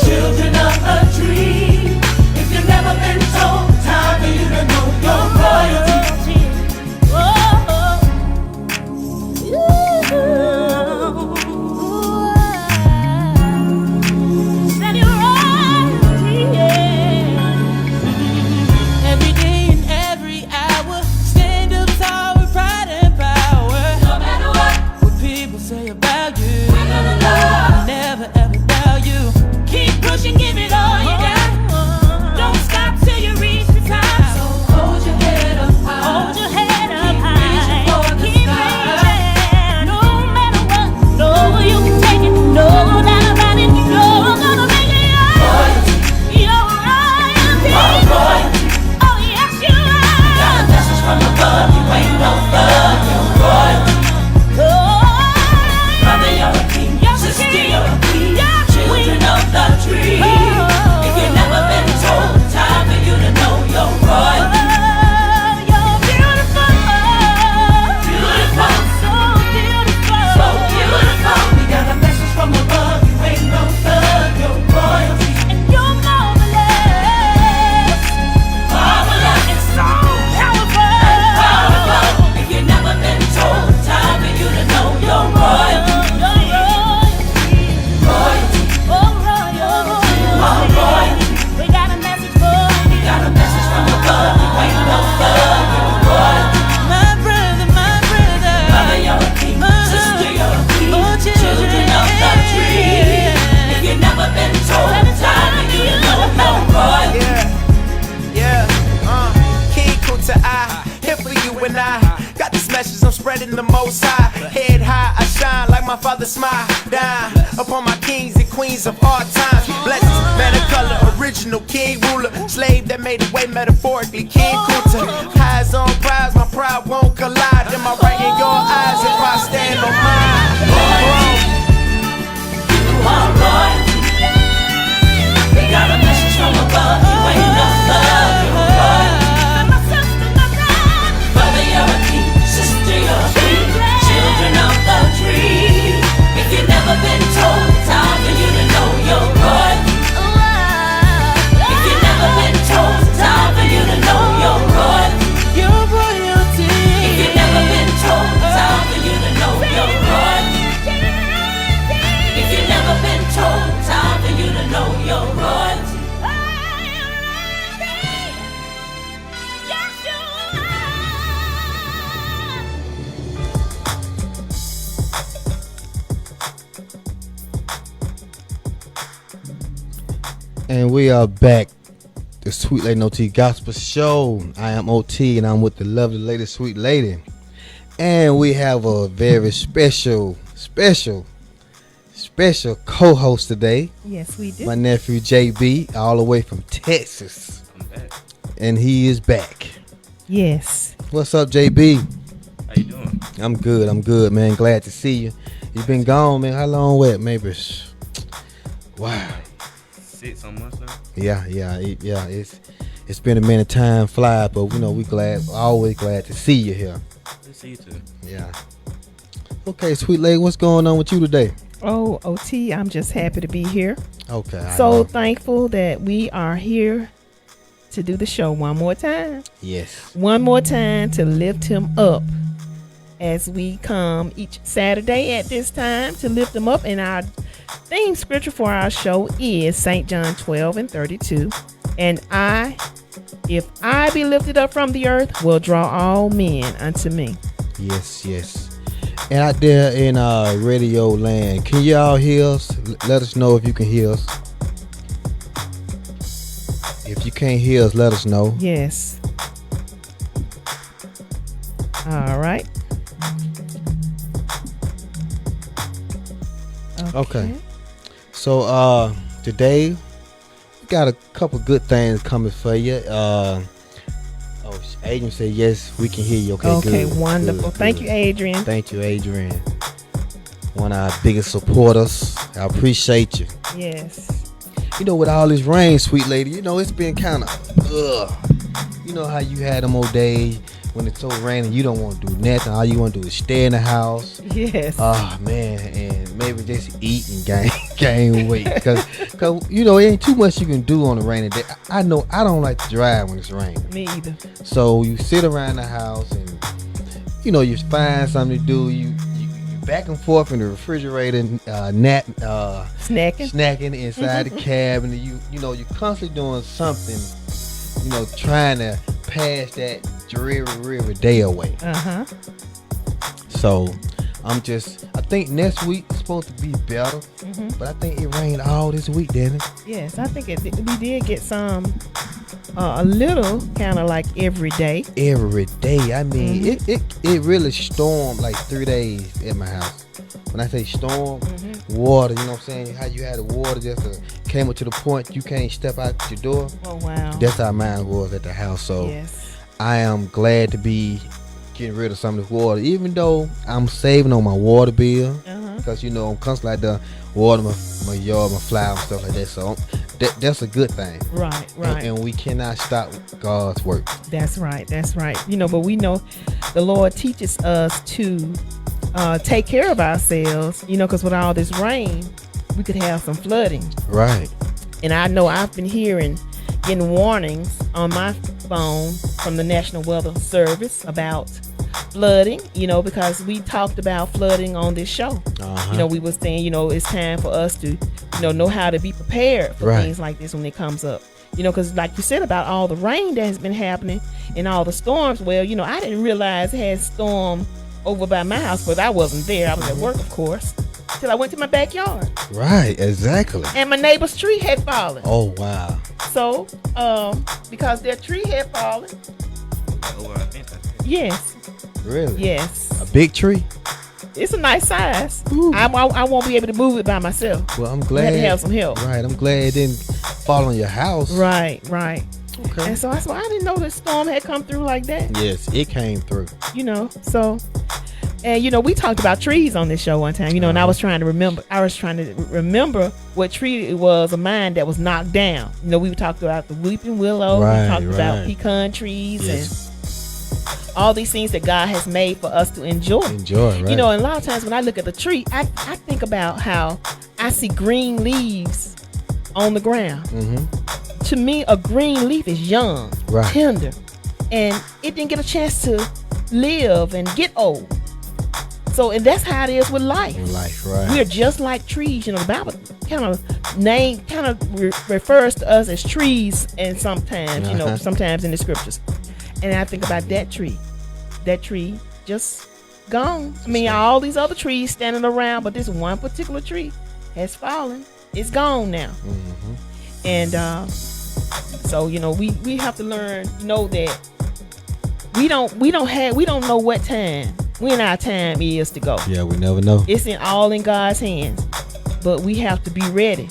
children of a dream. If you've never been told, time for you to know your royalty. Spreading the most high, head high, I shine like my father smile. Down upon my kings and queens of all times. Blessings, man of color, original king ruler, slave that made a way metaphorically. King Kunta, highs on prize, my pride won't collide. Am I right in your eyes if I stand on mine? You are royalty. We got a message from above. You ain't no thug. You're royalty. Brother, you're a king. Sister, you're a queen. Children of the dream. If you've never been told, time for you to know you're royalty. If you've never been told, time for you to know you're royalty. You're royalty. If you've never been told, time for you to know you're royalty. If you've never been told, time for you to know you're royalty. And we are back. The Sweet Lady OT Gospel Show. I am OT and I'm with the lovely lady, Sweet Lady. And we have a very special co-host today. Yes, we do. My nephew JB, all the way from Texas. I'm back. And he is back. Yes. What's up, JB? How you doing? I'm good, man. Glad to see you. You've been gone, man. How long? What? Maybe. Wow. 6 months now. Yeah. It's been a minute. Time fly, but we always glad to see you here. Good to see you too. Yeah. Okay, Sweet Lady, what's going on with you today? Oh, OT, I'm just happy to be here. Okay. So thankful that we are here to do the show one more time. Yes. One more time to lift him up as we come each Saturday at this time to lift him up. And our theme scripture for our show is St. John 12:32. And if I be lifted up from the earth, will draw all men unto me. Yes. And out there in radio land, can y'all hear us? Let us know if you can hear us. If you can't hear us, let us know. Yes. All right. Okay. So today we got a couple good things coming for you. Adrian said yes, we can hear you. Okay, good, wonderful. Good. Thank you, Adrian. Thank you, Adrian. One of our biggest supporters. I appreciate you. Yes. With all this rain, Sweet Lady, it's been kind of, you know how you had them old days when it's so rainy, you don't want to do nothing. All you want to do is stay in the house. Yes. Oh man, and maybe just eat and gain weight, cause you know it ain't too much you can do on a rainy day. I know I don't like to drive when it's raining, Me either. so you sit around the house and you know you find something to do. You back and forth in the refrigerator, snacking inside the cab, and you know you're constantly doing something, you know, trying to pass that dreary day away. So I think next week is supposed to be better, but I think it rained all this week, didn't it? Yes, I think we did get some, a little, kind of like every day. Every day. I mean, it really stormed like 3 days at my house. When I say storm, water, you know what I'm saying? How you had the water just came up to the point you can't step out your door. Oh, wow. That's how mine was at the house. So Yes. I am glad to be getting rid of some of this water, even though I'm saving on my water bill. Because, you know, I'm constantly like the water my yard, my flower and stuff like that. So that's a good thing. Right. And we cannot stop God's work. That's right. You know, but we know the Lord teaches us to take care of ourselves, you know, because with all this rain, we could have some flooding. Right. And I know I've been getting warnings on my phone from the National Weather Service about flooding, you know, because we talked about flooding on this show. You know, we were saying, you know, it's time for us to, you know how to be prepared for things like this when it comes up. You know, because like you said about all the rain that has been happening and all the storms, well, you know, I didn't realize it had stormed over by my house, but I wasn't there. I was at work, of course, till I went to my backyard. Right, exactly. And my neighbor's tree had fallen. Oh, wow. So, because their tree had fallen. Over a fence, I think. Yes. Really? Yes. A big tree? It's a nice size. Ooh. I won't be able to move it by myself. Well, I'm I glad. had to have some help. Right, I'm glad it didn't fall on your house. Right. Okay. And so I didn't know the storm had come through like that. Yes, it came through. You know, so, and you know, we talked about trees on this show one time, you know, and I was trying to remember what tree it was of mine that was knocked down. You know, we talked about the weeping willow, Right, we talked about right. pecan trees Yes. and all these things that God has made for us to enjoy. Enjoy, right? You know, and a lot of times when I look at the tree, I think about how I see green leaves on the ground. To me, a green leaf is young, Right. tender, and it didn't get a chance to live and get old. So, and that's how it is with life. In life, right? We're just like trees. You know, the Bible kind of refers to us as trees, and sometimes, you know, sometimes in the scriptures. And I think about that tree. That tree just gone. I mean, all these other trees standing around, but this one particular tree has fallen. It's gone now. And so, you know, we have to learn, know that we don't know what time, when our time is to go. Yeah, we never know. It's all in God's hands. But we have to be ready.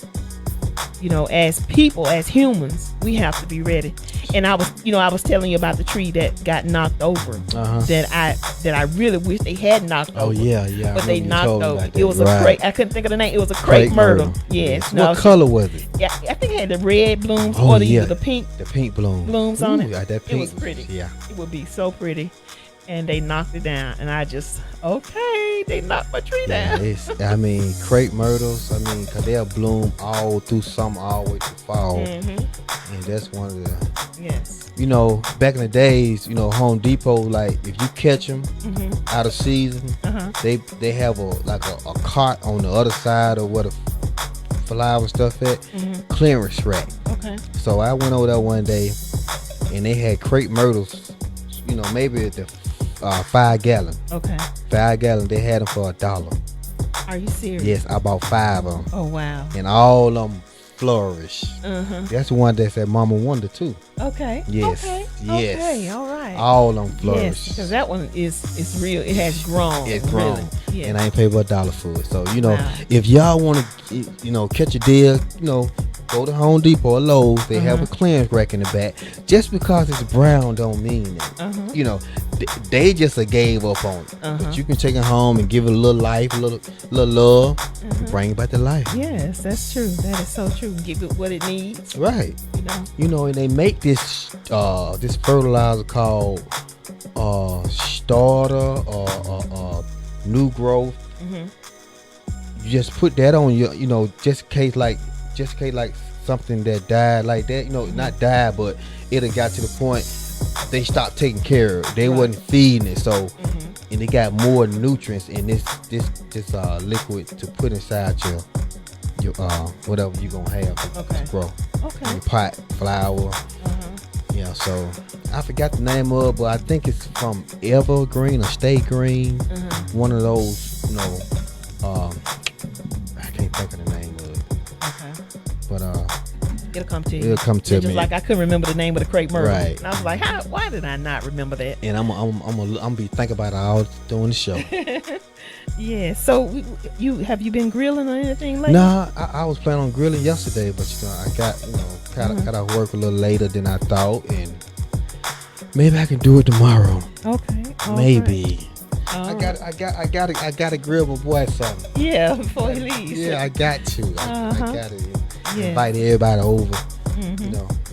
You know, as people, as humans, we have to be ready. And I was telling you about the tree that got knocked over. That I really wish they had knocked over. Oh yeah. But they knocked over. It was right. a crepe. I couldn't think of the name. It was a crepe myrtle. Yes. What color was it? Yeah, I think it had the red blooms Oh, or yeah. the pink The pink blooms on it. That pink It was pretty. Yeah. It would be so pretty. And they knocked it down, and I just, okay, they knocked my tree down. I mean, crepe myrtles. I mean, cause they'll bloom all through summer, all the way to fall, and that's one of the. Yes. You know, back in the days, you know, Home Depot, like if you catch them out of season, they have a cart on the other side of where the flower and stuff at, clearance rack. Okay. So I went over there one day, and they had crepe myrtles. You know, maybe at the 5 gallon. Okay. 5 gallon. They had them for $1. Are you serious? Yes, I bought 5 of them, Oh, wow. and all of them flourish. That's the one that's at Mama Wonder too. Okay. Yes. Okay. Yes. Okay. All right. All of them flourish. Yes, because that one is real. It has grown. It's grown, Really. Yeah. and I ain't paid but $1 for it. So you know, Wow. if y'all want to, you know, catch a deal, you know, go to Home Depot or Lowe's. They have a clearance rack in the back. Just because it's brown don't mean that. You know, they just gave up on it. But you can take it home and give it a little life, a little love, and bring it back to life. Yes, that's true. That is so true. Give it what it needs. Right. You know. You know, and they make this this fertilizer called starter or new growth, you just put that on your, just in case like something that died like that, not died, but it had got to the point they stopped taking care of it. They wasn't feeding it, so and it got more nutrients in this liquid to put inside your whatever you gonna have to grow. Okay. Your pot, flour. Yeah, so I forgot the name of it, but I think it's from Evergreen or Stay Green. One of those, I can't think of the name of it. Okay. But It'll come to you. it'll come to It's me. just like I couldn't remember the name of the crepe myrtle. Right. And I was like, why did I not remember that? And I'm be thinking about it all during the show. Yeah. So have you been grilling or anything lately? Nah, I was planning on grilling yesterday, but I got got out of work a little later than I thought, and maybe I can do it tomorrow. Okay. all Maybe. right. I got to grill my boy something. Yeah, before he leaves. Yeah, I got to. I got to Yeah. invite everybody over. And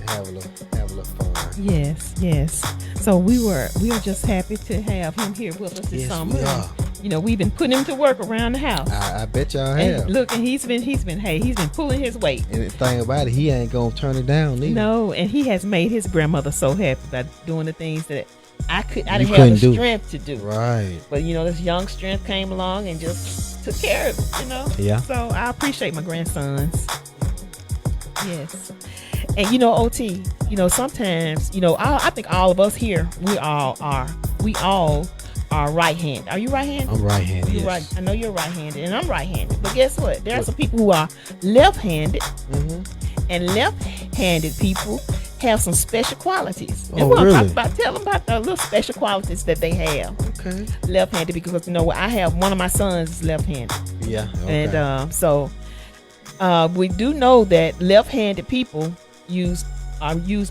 have a little fun. Yes. So we were just happy to have him here with us this Yes, summer. we are. We've been putting him to work around the house. I bet y'all have. And look, and he's been pulling his weight. And the thing about it, he ain't gonna turn it down either. No, and he has made his grandmother so happy by doing the things that I didn't have couldn't the do. strength to do. Right. But this young strength came along and just took care of it, Yeah. So I appreciate my grandsons. Yes. And OT, sometimes, I think all of us here, we all are right-handed. Are you right-handed? I'm right-handed. You're Yes. right. I know you're right-handed, and I'm right-handed. But guess what? There are some people who are left-handed, and left-handed people have some special qualities. And Oh, we're gonna really? tell them about the little special qualities that they have. Okay. Left-handed, because I have one of my sons is left-handed, Yeah. Okay. and so we do know that left-handed people use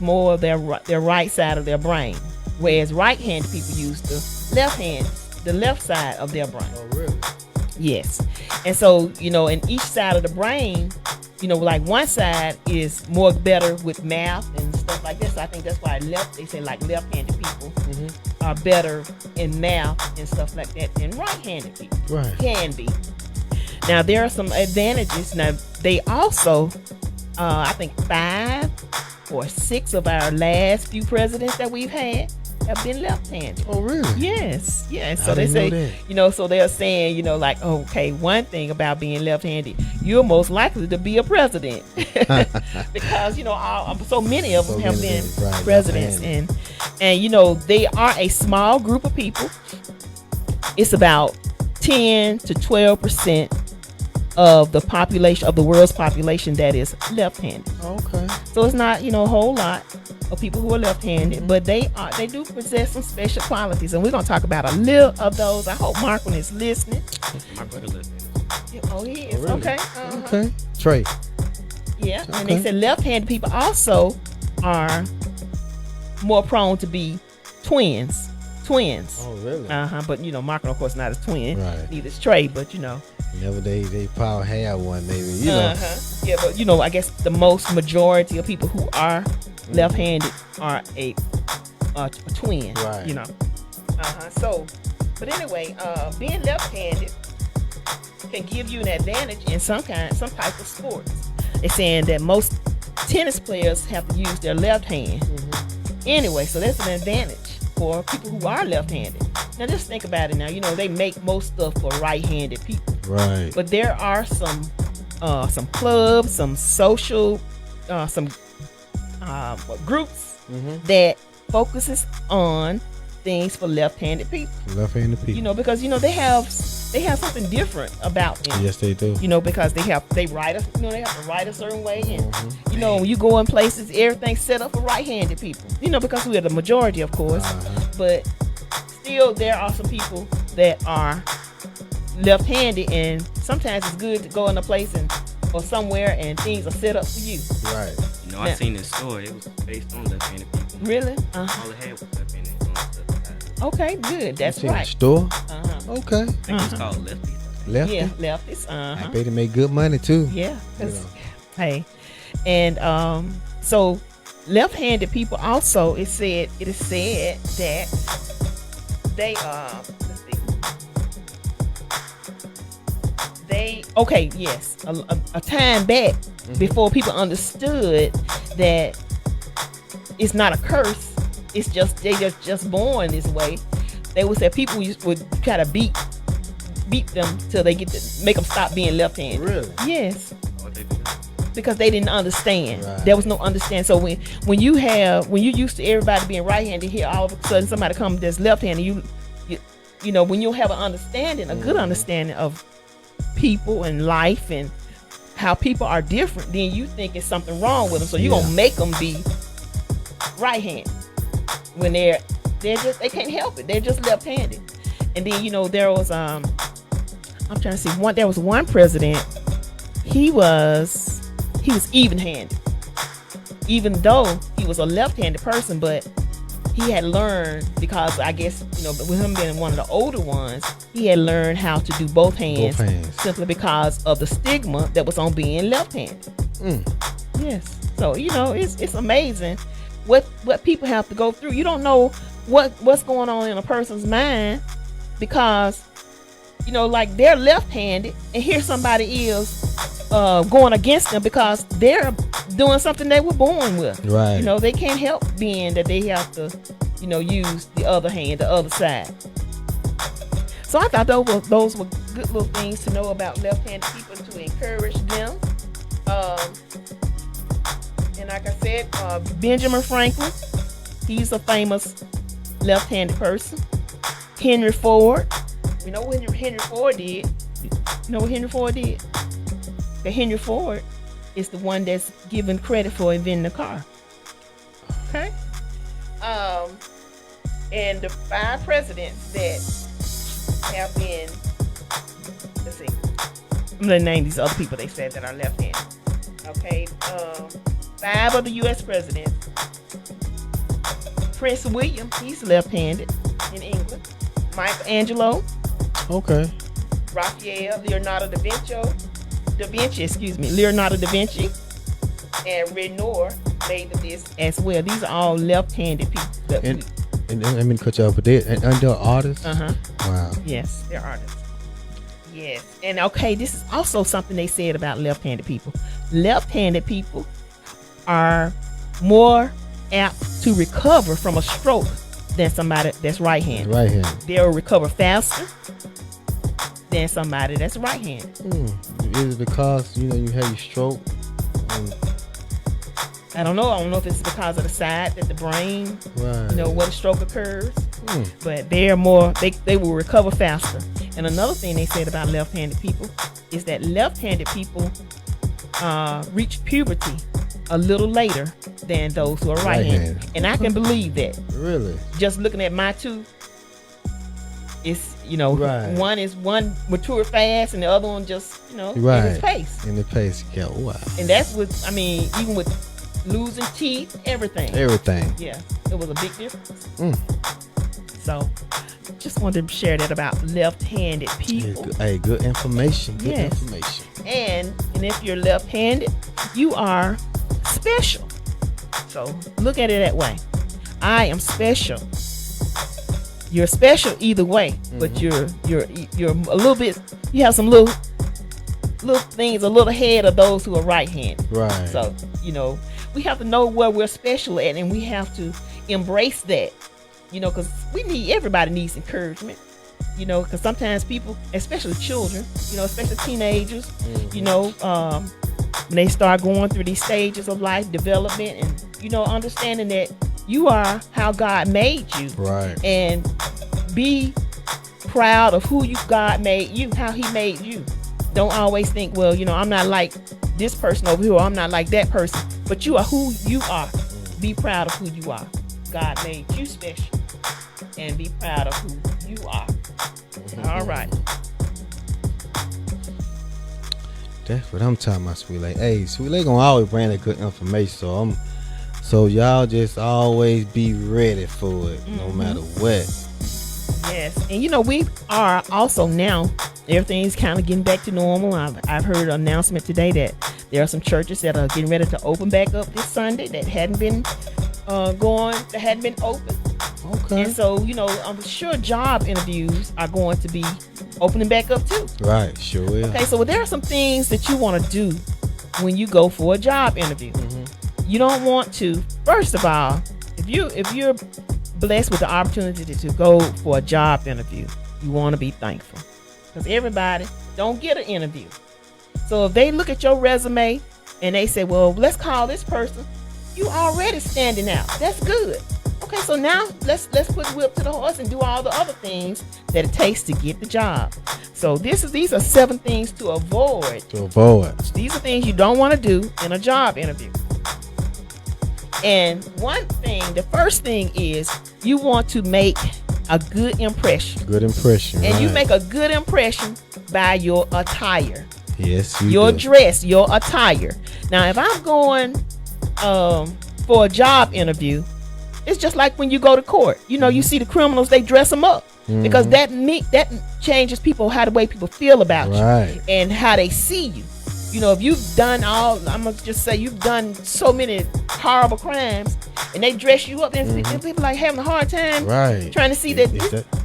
more of their right side of their brain, whereas right-handed people use the left side of their brain. Oh, really? Yes. And so, in each side of the brain, like one side is more better with math and stuff like this. So I think that's why they say like left-handed people are better in math and stuff like that than right-handed people Right. can be. Now, there are some advantages. Now, they also, I think 5 or 6 of our last few presidents that we've had have been left-handed. Oh, really? Yes. So I they say, didn't know that. so they're saying, like, okay, one thing about being left-handed, you're most likely to be a president because, so many of them have been right, presidents, and they are a small group of people. It's about 10 to 12% of the population, of the world's population, that is left-handed. Okay. So it's not, a whole lot of people who are left-handed, but they do possess some special qualities, and we're gonna talk about a little of those. I hope Marklin is listening. My brother lives there. Oh, he is. really? Okay. Okay. Trey. Yeah, and Okay. they said left-handed people also are more prone to be twins. Oh, really? But Marklin, of course, not a twin. Right. Neither is Trey, but Never they probably have one, maybe. Yeah, but I guess the majority of people who are left-handed are a twin. Right. So, but anyway, being left-handed can give you an advantage in some type of sports. They're saying that most tennis players have to use their left hand. Anyway, so that's an advantage for people who are left-handed. Now, just think about it. Now, they make most stuff for right-handed people. Right. But there are some clubs, some social, some groups that focuses on things for left-handed people. Left-handed people. Because they have something different about them. Yes, they do. Because they have to write a certain way, and when you go in places, everything's set up for right-handed people. Because we are the majority, of course, but still there are some people that are left-handed, and sometimes it's good to go in a place or somewhere and things are set up for you. Right. I seen this story. It was based on left-handed people. Really? All it had was left-handed on the Okay, good. That's You seen the right. store? Uh-huh. Okay. I think it's called Lefty. Lefty. Yeah, lefties. I bet they make good money too. Yeah. 'Cause, You know. hey, and so left-handed people also, it is said that they let's see. A time back before people understood that it's not a curse, it's just they just born this way. They would say people would try to beat them till they get to make them stop being left-handed. Really? Yes. What they do? Because they didn't understand. Right. There was no understand. So when you used to everybody being right-handed, here all of a sudden somebody comes that's left-handed, you know, when you have an understanding, a good understanding of people and life and how people are different, then you think it's something wrong with them. So you're gonna make them be right-handed when they can't help it. They're just left-handed. And then, you know, there was I'm trying to see there was one president. He was even-handed, even though he was a left-handed person, but he had learned, because I guess, you know, with him being one of the older ones, he had learned how to do both hands. Simply because of the stigma that was on being left-handed. Yes. So, you know, it's amazing what people have to go through. You don't know what's going on in a person's mind, because, you know, like, they're left-handed and here somebody is going against them because they're doing something they were born with. Right. You know, they can't help being that they have to, you know, use the other hand, the other side. So I thought those were good little things to know about left-handed people, to encourage them. And like I said, Benjamin Franklin, he's a famous left-handed person. Henry Ford, you know what Henry Ford did? You know what Henry Ford did? Okay, Henry Ford is the one that's given credit for inventing the car. Okay? And the 5 presidents that have been, let's see, I'm going to name these other people they said that are left-handed. Okay? 5 of the U.S. presidents. Prince William, he's left-handed in England. Michelangelo. Okay. Raphael, Leonardo da Vinci, and Renoir made this as well. These are all left-handed people. And let me cut you off with that. And they're artists? Wow. Yes, they're artists. Yes. And okay, this is also something they said about left-handed people. Left-handed people are more apt to recover from a stroke than somebody that's right-handed. Right-handed. They'll recover faster than somebody that's right-handed. Is it because, you know, you had your stroke? I don't know if it's because of the side that the brain, right, you know, when a stroke occurs. But they're more, they will recover faster. And another thing they said about left-handed people is that left-handed people reach puberty a little later than those who are right-handed. And I can believe that. Really? Just looking at my two, it's, you know, one mature fast and the other one just, you know, in its pace. In the pace, yeah, wow. And that's with, I mean, even with losing teeth, everything. Yeah, it was a big difference. So, just wanted to share that about left-handed people. Hey, good information. Good Yes. information. And if you're left-handed, you are special. So look at it that way. I am special. You're special either way, but you're a little bit. You have some little things a little ahead of those who are right-handed. Right. So, you know, we have to know where we're special at, and we have to embrace that. You know, because everybody needs encouragement. You know, because sometimes people, especially children, you know, especially teenagers, you know, when they start going through these stages of life development, and, you know, understanding that you are how God made you. Right. And be proud of who God made you, how he made you. Don't always think, well, you know, I'm not like this person over here, or I'm not like that person. But you are who you are. Be proud of who you are. God made you special. And be proud of who you are. All right. That's what I'm talking about, Sweet Lake. Hey, Sweet Lake gonna always bring that good information. So y'all just always be ready for it, no matter what. Yes, and you know, we are also now, everything's kind of getting back to normal. I've heard an announcement today that There are some churches that are getting ready to open back up this Sunday that hadn't been open. Okay. And so, I'm sure job interviews are going to be opening back up too. Right, sure will. Okay, so there are some things that you want to do when you go for a job interview. You don't want to, first of all, if you're blessed with the opportunity to go for a job interview, you want to be thankful. Because everybody don't get an interview. So if they look at your resume and they say, well, let's call this person, you already standing out. That's good. Okay, so now let's put whip to the horse and do all the other things that it takes to get the job. So these are 7 things to avoid. These are things you don't want to do in a job interview. And the first thing is you want to make a good impression. And you make a good impression by your attire. Yes, your dress, your attire. Now, if I'm going for a job interview, it's just like when you go to court. You see the criminals, they dress them up because that changes the way people feel about you and how they see you. If you've done I'm gonna just say you've done so many horrible crimes and they dress you up and people like having a hard time trying to see that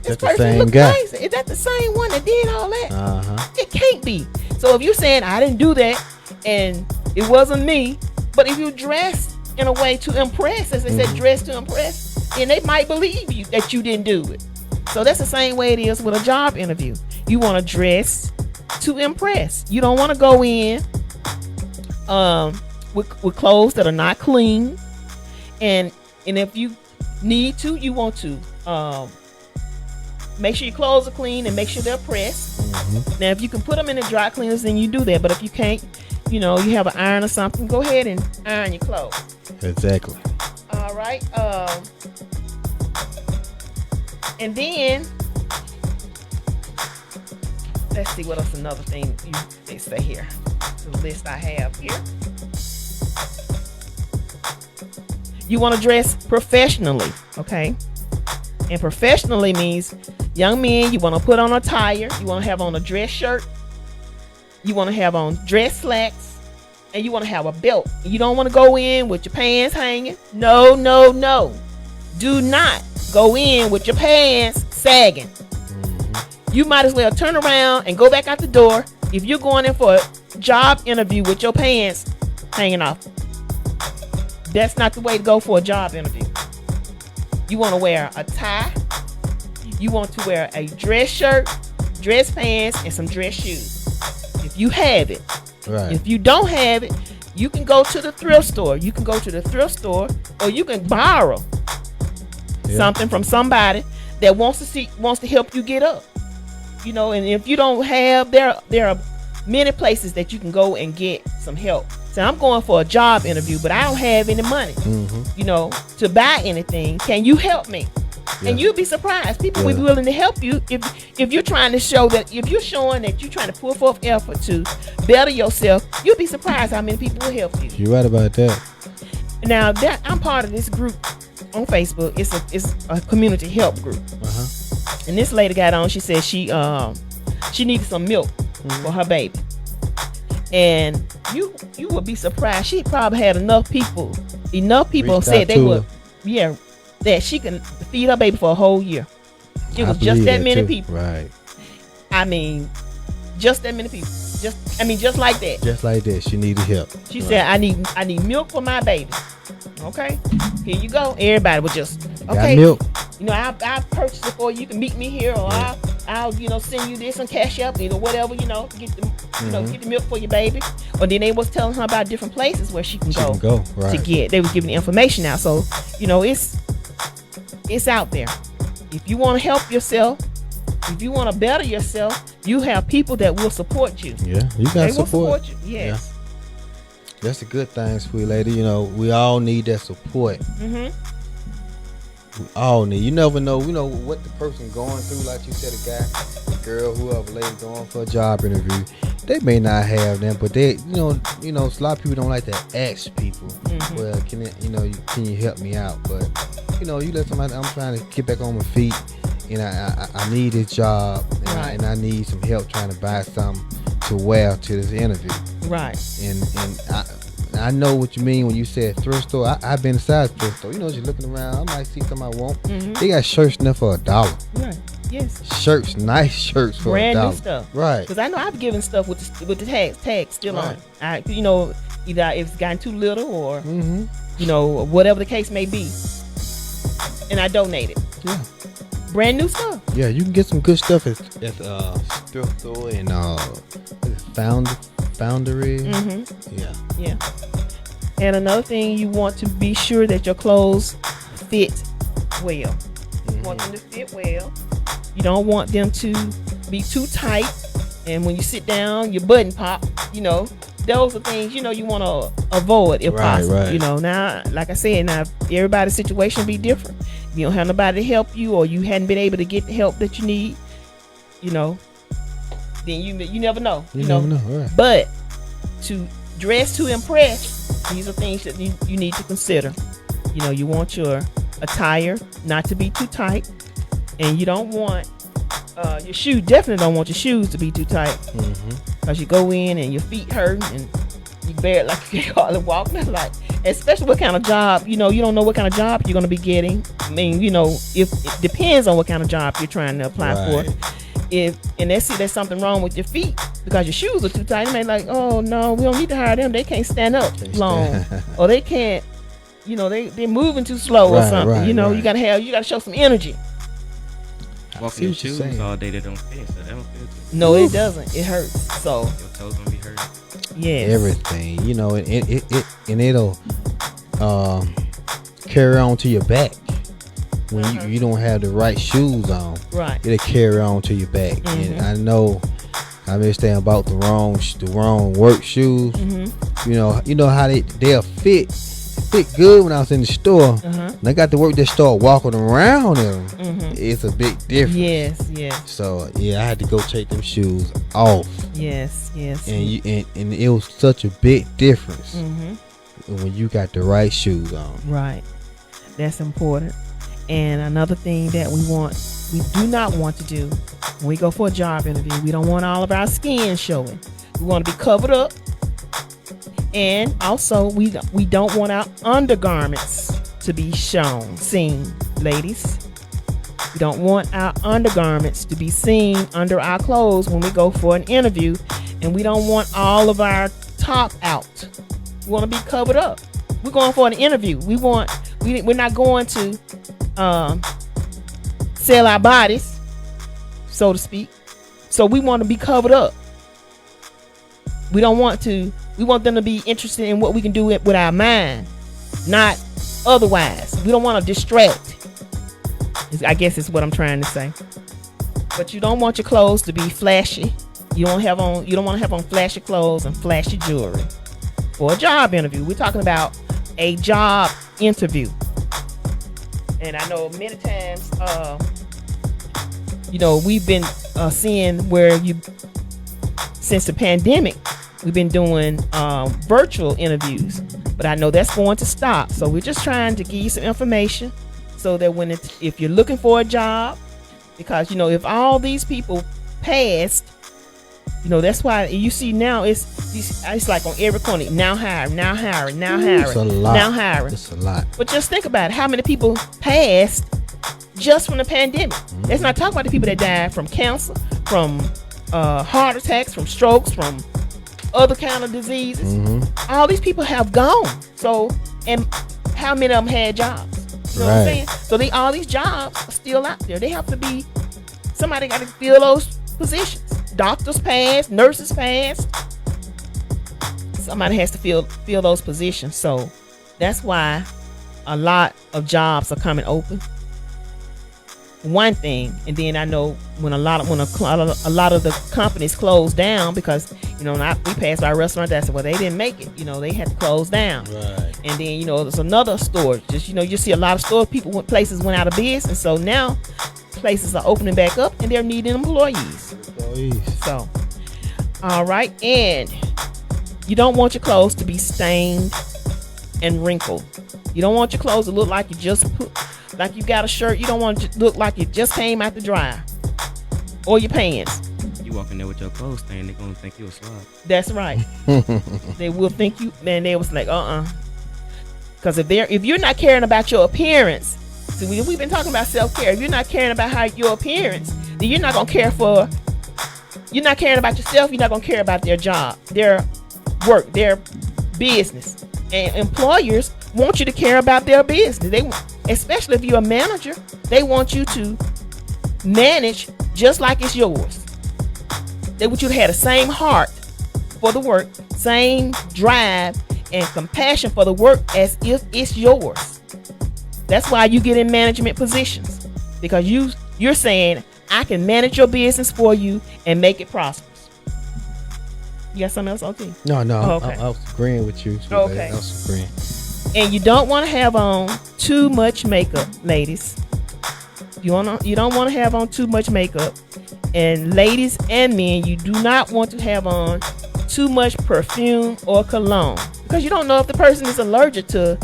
this person looks nice. Is that the same one that did all that? It can't be. So if you're saying I didn't do that and it wasn't me, but if you dress in a way to impress, as they said, dress to impress, then they might believe you that you didn't do it. So that's the same way it is with a job interview. You want to dress to impress. You don't want to go in with clothes that are not clean, and if you need to, you want to make sure your clothes are clean and make sure they're pressed. Now, if you can put them in the dry cleaners, then you do that. But if you can't, you have an iron or something, go ahead and iron your clothes. Exactly. All right. And then let's see what else. Another thing they say here. The list I have here. You want to dress professionally, okay? And professionally means young men, you want to put on a tire, you want to have on a dress shirt, you want to have on dress slacks, and you want to have a belt. You don't want to go in with your pants hanging. No. Do not go in with your pants sagging. You might as well turn around and go back out the door if you're going in for a job interview with your pants hanging off. That's not the way to go for a job interview. You want to wear a tie. You want to wear a dress shirt, dress pants, and some dress shoes. If you have it. Right. If you don't have it, you can go to the thrift store. Or you can borrow something from somebody that wants to help you get up. And if you don't have, there are many places that you can go and get some help. So I'm going for a job interview, but I don't have any money, to buy anything. Can you help me? Yeah. And you'll be surprised. People will be willing to help you if you're trying to show that, if you're showing that you're trying to put forth effort to better yourself, you'll be surprised how many people will help you. You're right about that. Now, I'm part of this group on Facebook. It's a community help group. And this lady got on. She said she needed some milk for her baby. And you would be surprised. She probably had enough people said they would, that she can feed her baby for a whole year. It was just that many people. Right. I mean, just that many people. Just like that. Just like that. She needed help. She said, I need milk for my baby. Okay, here you go. Everybody was just okay. Got milk. I'll purchase it for you. You can meet me here, or I'll send you this on Cash App, whatever, get the milk for your baby. Or then they was telling her about different places where she can go right. to get. They was giving the information out, so it's out there. If you want to help yourself, if you want to better yourself, you have people that will support you. Yeah, you got they support. Will support you. Yes. Yeah. That's a good thing, sweet lady. We all need that support. We all need. You never know. What the person going through. Like you said, a guy, a girl, whoever, lady going for a job interview. They may not have them, but they, a lot of people don't like to ask people. Well, can you help me out? But you let somebody. I'm trying to get back on my feet, and I need this job, and I need some help trying to buy something to wear to this interview. Right. And I know what you mean when you said thrift store. I've been inside thrift store. You know, you're looking around. I might see something I want. Mm-hmm. They got shirts in there for $1. Right. Yes. Shirts, nice shirts for Brand $1. new stuff. Right. Because I know I've given stuff with the tag still Right. on. You know, either it's gotten too little or Mm-hmm. you know, whatever the case may be, and I donate it. Yeah. Brand new stuff. Yeah, you can get some good stuff at thrift store and Foundry. Mm-hmm. Yeah. Yeah. And another thing, you want to be sure that your clothes fit well. You want them to fit well. You don't want them to be too tight. And when you sit down, your button pop. You know, those are things you want to avoid if possible. Right. You know, now, like I said, now everybody's situation be different. If you don't have nobody to help you, or you hadn't been able to get the help that you need, then you never know. You never know, right. But to dress to impress, these are things that you need to consider. You want your attire not to be too tight, and you don't want your shoe. Definitely don't want your shoes to be too tight, because you go in and your feet hurt and you bear it like you can hardly walk. Like, especially what kind of job. You don't know what kind of job you're going to be getting. I mean, if it depends on what kind of job you're trying to apply for. If they see there's something wrong with your feet because your shoes are too tight, they may like, oh no, we don't need to hire them. They can't stand up long, or they can't. They're moving too slow or something. Right. You got to show some energy. Walking in what you're shoes saying. all day, they don't fit, so they don't feel good. No, it doesn't. It hurts. So Your toes gonna be hurt. yes, Everything, and it'll carry on to your back when you don't have the right shoes on. Right. It'll carry on to your back, and I know I understand about the wrong work shoes. You know how they'll fit good when I was in the store. And I got to work that store walking around them. It's a big difference. yes, So yeah, I had to go take them shoes off, yes. and it was such a big difference when you got the right shoes on. Right. That's important. And another thing that we do not want to do when we go for a job interview, we don't want all of our skin showing. We want to be covered up. And also, we don't want our undergarments to be seen, ladies. We don't want our undergarments to be seen under our clothes when we go for an interview. And we don't want all of our top out. We want to be covered up. We're going for an interview. We're not going to sell our bodies, so to speak. So we want to be covered up. We want them to be interested in what we can do with our mind, not otherwise. We don't want to distract. I guess is what I'm trying to say. But you don't want your clothes to be flashy. You don't want to have on flashy clothes and flashy jewelry for a job interview. We're talking about a job interview. And I know many times, we've been seeing where since the pandemic, we've been doing virtual interviews. But I know that's going to stop. So we're just trying to give you some information so that if you're looking for a job, because, if all these people passed, that's why you see now it's like on every corner, now hiring. It's a lot. Now hiring. It's a lot. But just think about it, how many people passed just from the pandemic. Let's not talk about the people that died from cancer, from heart attacks, from strokes, from other kind of diseases. All these people have gone. So, and how many of them had jobs? You know what I'm saying? So all these jobs are still out there. They have to be, somebody got to fill those positions. Doctors passed, nurses passed. Somebody has to fill those positions. So that's why a lot of jobs are coming open. One thing, and then I know when a lot of the companies close down, because we passed by a restaurant that said, well, they didn't make it, they had to close down. Right. And then there's another store, just you see a lot of stores, places went out of business, so now places are opening back up and they're needing employees. So, all right, and you don't want your clothes to be stained and wrinkled. You don't want your clothes to look like you got a shirt. You don't want it to look like it just came out the dryer, or your pants. You you walk in there with your clothes stained, they're gonna think you a slob. That's right. They will think you, man. They was like, because if you're not caring about your appearance, see, we've been talking about self-care. If you're not caring about how your appearance, then you're not gonna care for. You're not caring about yourself. You're not gonna care about their job, their work, their business. And employers want you to care about their business. They, especially if you're a manager, they want you to manage just like it's yours. They want you to have the same heart for the work, same drive and compassion for the work as if it's yours. That's why you get in management positions, because you're saying, I can manage your business for you and make it prosperous. You got something else, OT? No, Oh, okay. I was agreeing with you. Sweet Okay. lady. I was agreeing. And you don't want to have on too much makeup, ladies. You don't want to have on too much makeup. And ladies and men, you do not want to have on too much perfume or cologne, because you don't know if the person is allergic to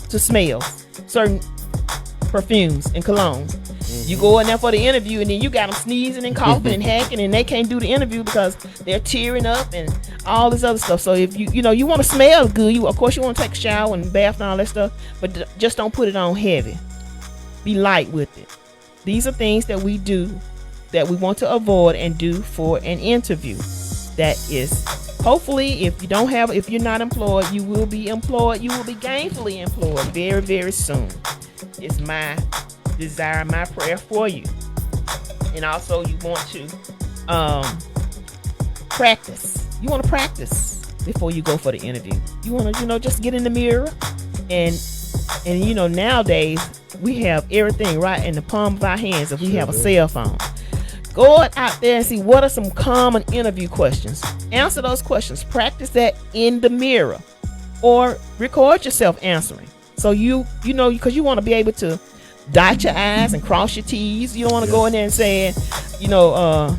smells, certain perfumes and colognes. You go in there for the interview, and then you got them sneezing and coughing and hacking, and they can't do the interview because they're tearing up and all this other stuff. So if you want to smell good, of course you want to take a shower and bath and all that stuff, but just don't put it on heavy. Be light with it. These are things that we do that we want to avoid and do for an interview. That is, hopefully, if you're not employed, you will be employed. You will be gainfully employed very, very soon. It's my desire, my prayer for you. And also, you want to practice. You want to practice before you go for the interview. You want to, just get in the mirror, and nowadays we have everything right in the palm of our hands if we have a cell phone. Go out there and see what are some common interview questions. Answer those questions. Practice that in the mirror, or record yourself answering. So because you want to be able to dot your I's and cross your T's. You don't want to go in there and say, no,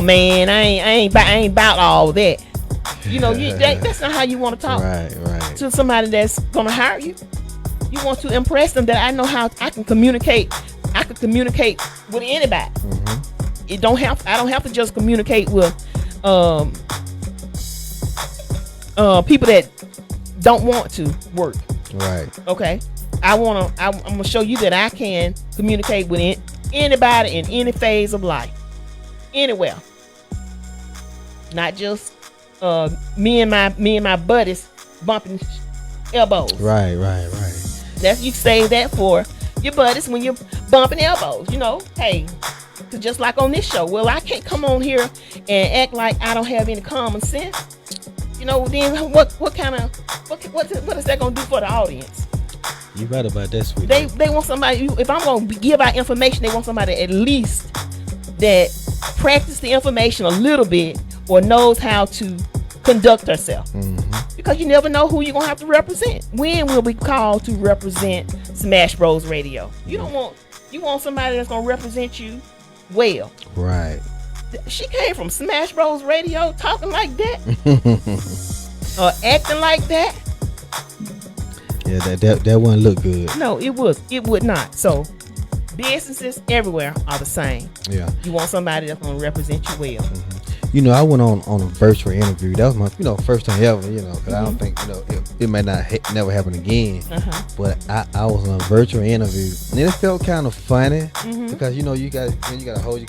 man, I ain't about all that. That's not how you want to talk to somebody that's gonna hire you. You want to impress them that I know how I can communicate. I can communicate with anybody. I don't have to just communicate with people that don't want to work. Right. Okay. I'm gonna show you that I can communicate with anybody in any phase of life, anywhere. Not just me and my buddies bumping elbows. Right. That's, you save that for your buddies when you're bumping elbows. Hey, cause just like on this show, well, I can't come on here and act like I don't have any common sense. Then what is that gonna do for the audience? You right about that, sweet. They want somebody. If I'm gonna give out information, they want somebody at least that practice the information a little bit or knows how to conduct herself. Because you never know who you're gonna have to represent. When will be called to represent Smash Bros Radio? You want somebody that's gonna represent you well. Right. She came from Smash Bros Radio talking like that, or acting like that. Yeah, that wouldn't look good. No, it would not. So businesses everywhere are the same. Yeah. You want somebody that's gonna represent you well. I went on a virtual interview. That was my first time ever. Because I don't think it may not never happen again. But I was on a virtual interview, and it felt kind of funny because you got to hold your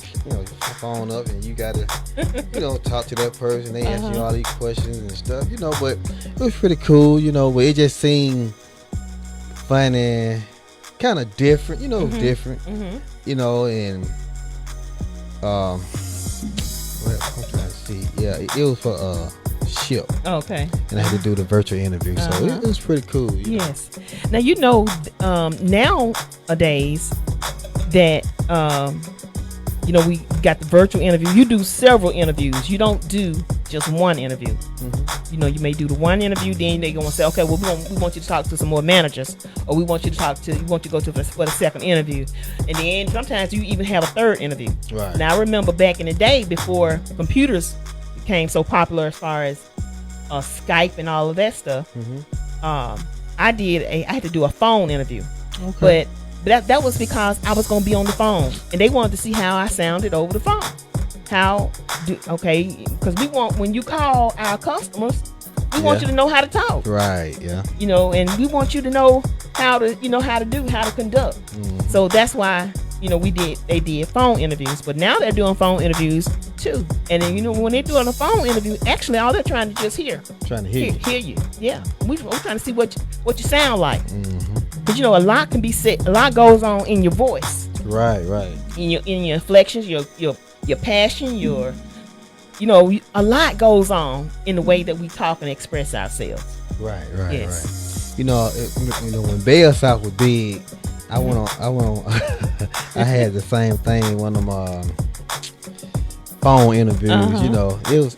phone up, and you got to talk to that person. They ask you all these questions and stuff. But it was pretty cool. But it just seemed funny, kind of different. Different. And what I'm trying to see. Yeah, it was for a ship. Okay. And I had to do the virtual interview, so it was pretty cool. Yes. Now nowadays that we got the virtual interview. You do several interviews. You don't do just one interview. You may do the one interview, then they're gonna say, okay, well, we want you to talk to some more managers, or we want you to go to for the second interview, and then sometimes you even have a third interview. Right. Now I remember back in the day before computers became so popular as far as Skype and all of that stuff. I had to do a phone interview. Okay. But that was because I was gonna be on the phone, and they wanted to see how I sounded over the phone. because we want, when you call our customers, we want you to know how to talk. Right. Yeah. And we want you to know how to conduct. So that's why, they did phone interviews, but now they're doing phone interviews too. And then, when they're doing a phone interview, actually all they're trying to just hear you. Yeah. We're trying to see what you sound like. But a lot can be said, a lot goes on in your voice. Right. In your inflections, your passion, a lot goes on in the way that we talk and express ourselves. Right. Yes. When Bell South was big, I went on. I had the same thing. One of my phone interviews.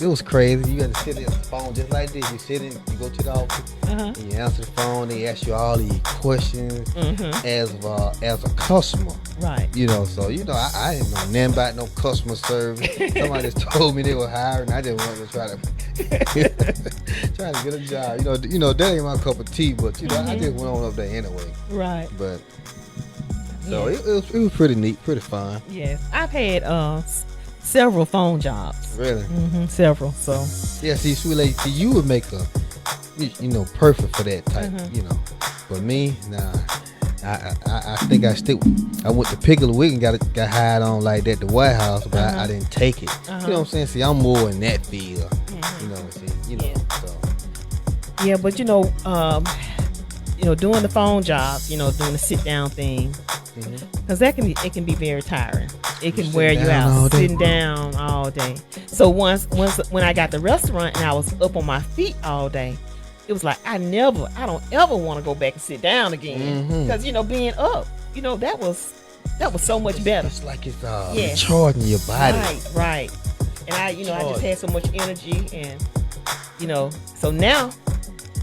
It was crazy. You got to sit in the phone just like this. You go to the office, and you answer the phone. They ask you all these questions as a customer. Right. So I didn't know nothing about no customer service. Somebody just told me they were hiring. I just wanted to try to get a job. That ain't my cup of tea. But I just went on up there anyway. Right. But so it was pretty neat, pretty fun. Yes, I've had several phone jobs. Really? Several. So yeah. See, Sweet Lady, you would make perfect for that type. But me, nah. I think I went to Piggly Wiggin, got hired on like that at the White House, but I didn't take it. You know what I'm saying? See, I'm more in that field. So. Yeah, but doing the phone jobs, doing the sit down thing, because it can be very tiring. It can wear you out, sitting down all day. So once when I got the restaurant and I was up on my feet all day, it was like I don't ever want to go back and sit down again, because being up, that was so much better. It's like it's recharging your body. Right. And I just had so much energy, and so now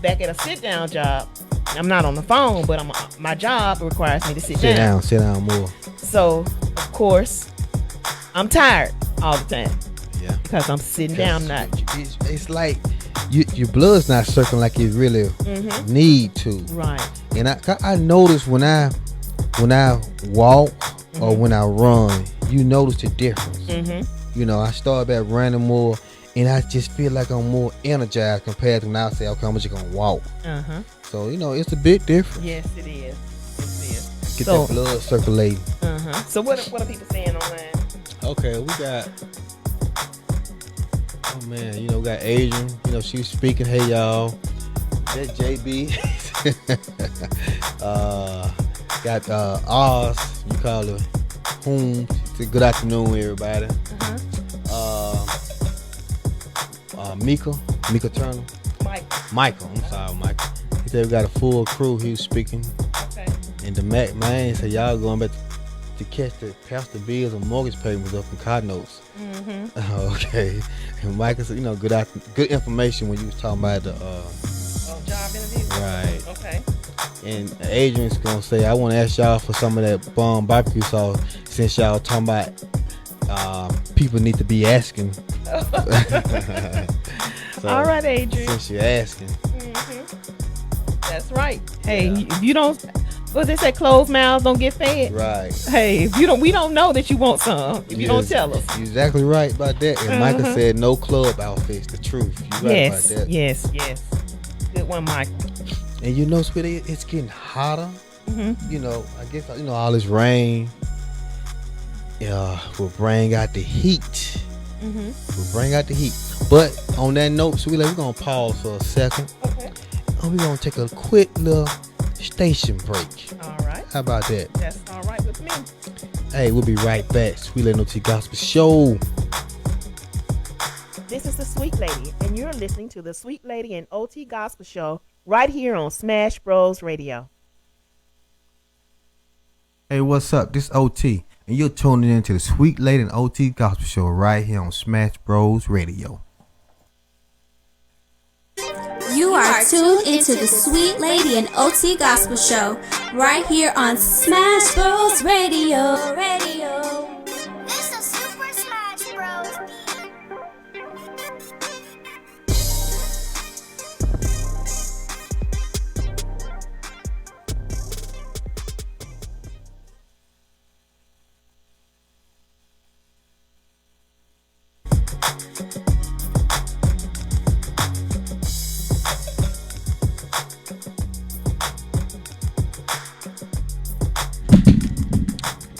back at a sit down job, I'm not on the phone, but my job requires me to sit down. Sit down more. So of course I'm tired all the time. Yeah. Because I'm sitting down. It's like your blood's not circling like it really need to. Right. And I notice when I walk or when I run, you notice the difference. I start back running more, and I just feel like I'm more energized compared to when I say, okay, I'm just gonna walk. So it's a bit different. Yes, it is. Get that blood circulating. So what are people saying online? Okay, we got. Oh man, we got Adrian. She was speaking. Hey y'all, that JB. Got Oz. You call her Whom. Say good afternoon, everybody. Mika Turner. Michael. I'm sorry, Michael. He said we got a full crew. He was speaking. Okay. And the Mac man said y'all going back to catch the pastor bills and mortgage payments up in car notes. Okay. And Michael said, good information when you was talking about the job interview. Right. Okay. And Adrian's gonna say, I want to ask y'all for some of that bomb barbecue sauce, since y'all talking about people need to be asking. So, all right, Adrian. Since you're asking. That's right. Hey, if you don't, what they say, closed mouths don't get fed. Right. Hey, if you don't, we don't know that you want some if you don't tell us. You're exactly right about that. And Michael said no club outfits. The truth. You right about that. Yes. Good one, Michael. And sweetie, it's getting hotter. I guess all this rain will bring out the heat. Will bring out the heat. But on that note, sweetie, we're gonna pause for a second. Okay. And we're gonna take a quick little station break. All right. How about that? That's all right with me. Hey, we'll be right back. Sweet Lady OT Gospel Show. This is the Sweet Lady, and you're listening to the Sweet Lady and OT Gospel Show right here on Smash Bros Radio. Hey, what's up? This is OT, and you're tuning in to the Sweet Lady and OT Gospel Show right here on Smash Bros Radio. You are tuned into the Sweet Lady and OT Gospel Show right here on Smash Bros Radio. This is Super Smash Bros.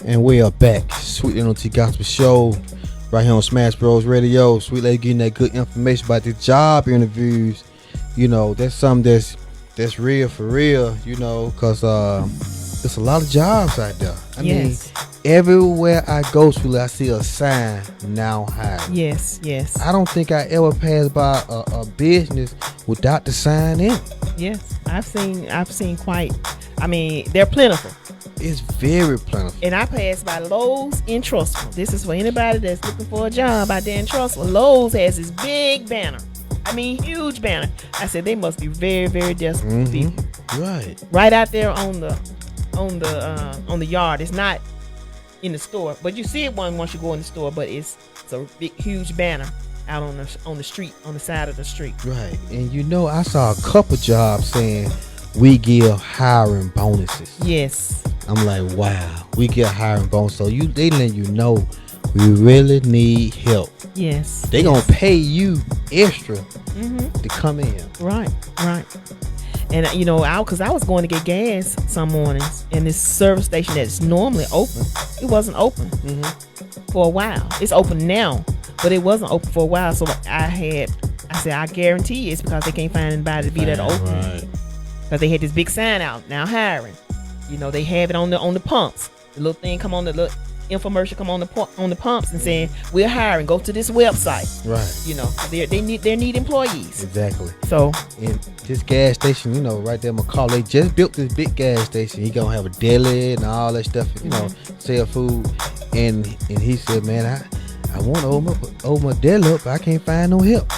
And we are back. Sweet NOT Gospel Show. Right here on Smash Bros Radio. Sweet lady getting that good information about the job interviews. You know, that's something that's real for real, you know, because there's a lot of jobs out there. I mean, everywhere I go to, I see a sign now hiring. Yes. I don't think I ever passed by a business without the sign in. Yes. I've seen quite, I mean, they're plentiful. It's very plentiful. And I passed by Lowe's in Trussville. This is for anybody that's looking for a job out there in Trussville. Lowe's has this big banner. I mean, huge banner. I said they must be very, very desperate people. Right. Right out there on the yard. It's not in the store, but you see it once you go in the store. But it's a big, huge banner out on the street, on the side of the street. Right. And you know, I saw a couple jobs saying we give hiring bonuses. Yes. I'm like, wow, we get hiring bonus. So they let you know we really need help. Yes. They gonna pay you extra to come in. Right. And you know, because I was going to get gas some mornings, and this service station that's normally open, it wasn't open for a while. It's open now, but it wasn't open for a while. So I said, I guarantee it's because they can't find anybody to be that open. Right. Because they had this big sign out, now hiring. You know, they have it on the pumps. The little thing come on, the little infomercial come on the pumps and saying, we're hiring, go to this website. Right. You know, they need employees. Exactly. So in this gas station, you know, right there in McCall, they just built this big gas station. He gonna have a deli and all that stuff, you know, sell food. And he said, man, I want to open my deli up, but I can't find no help.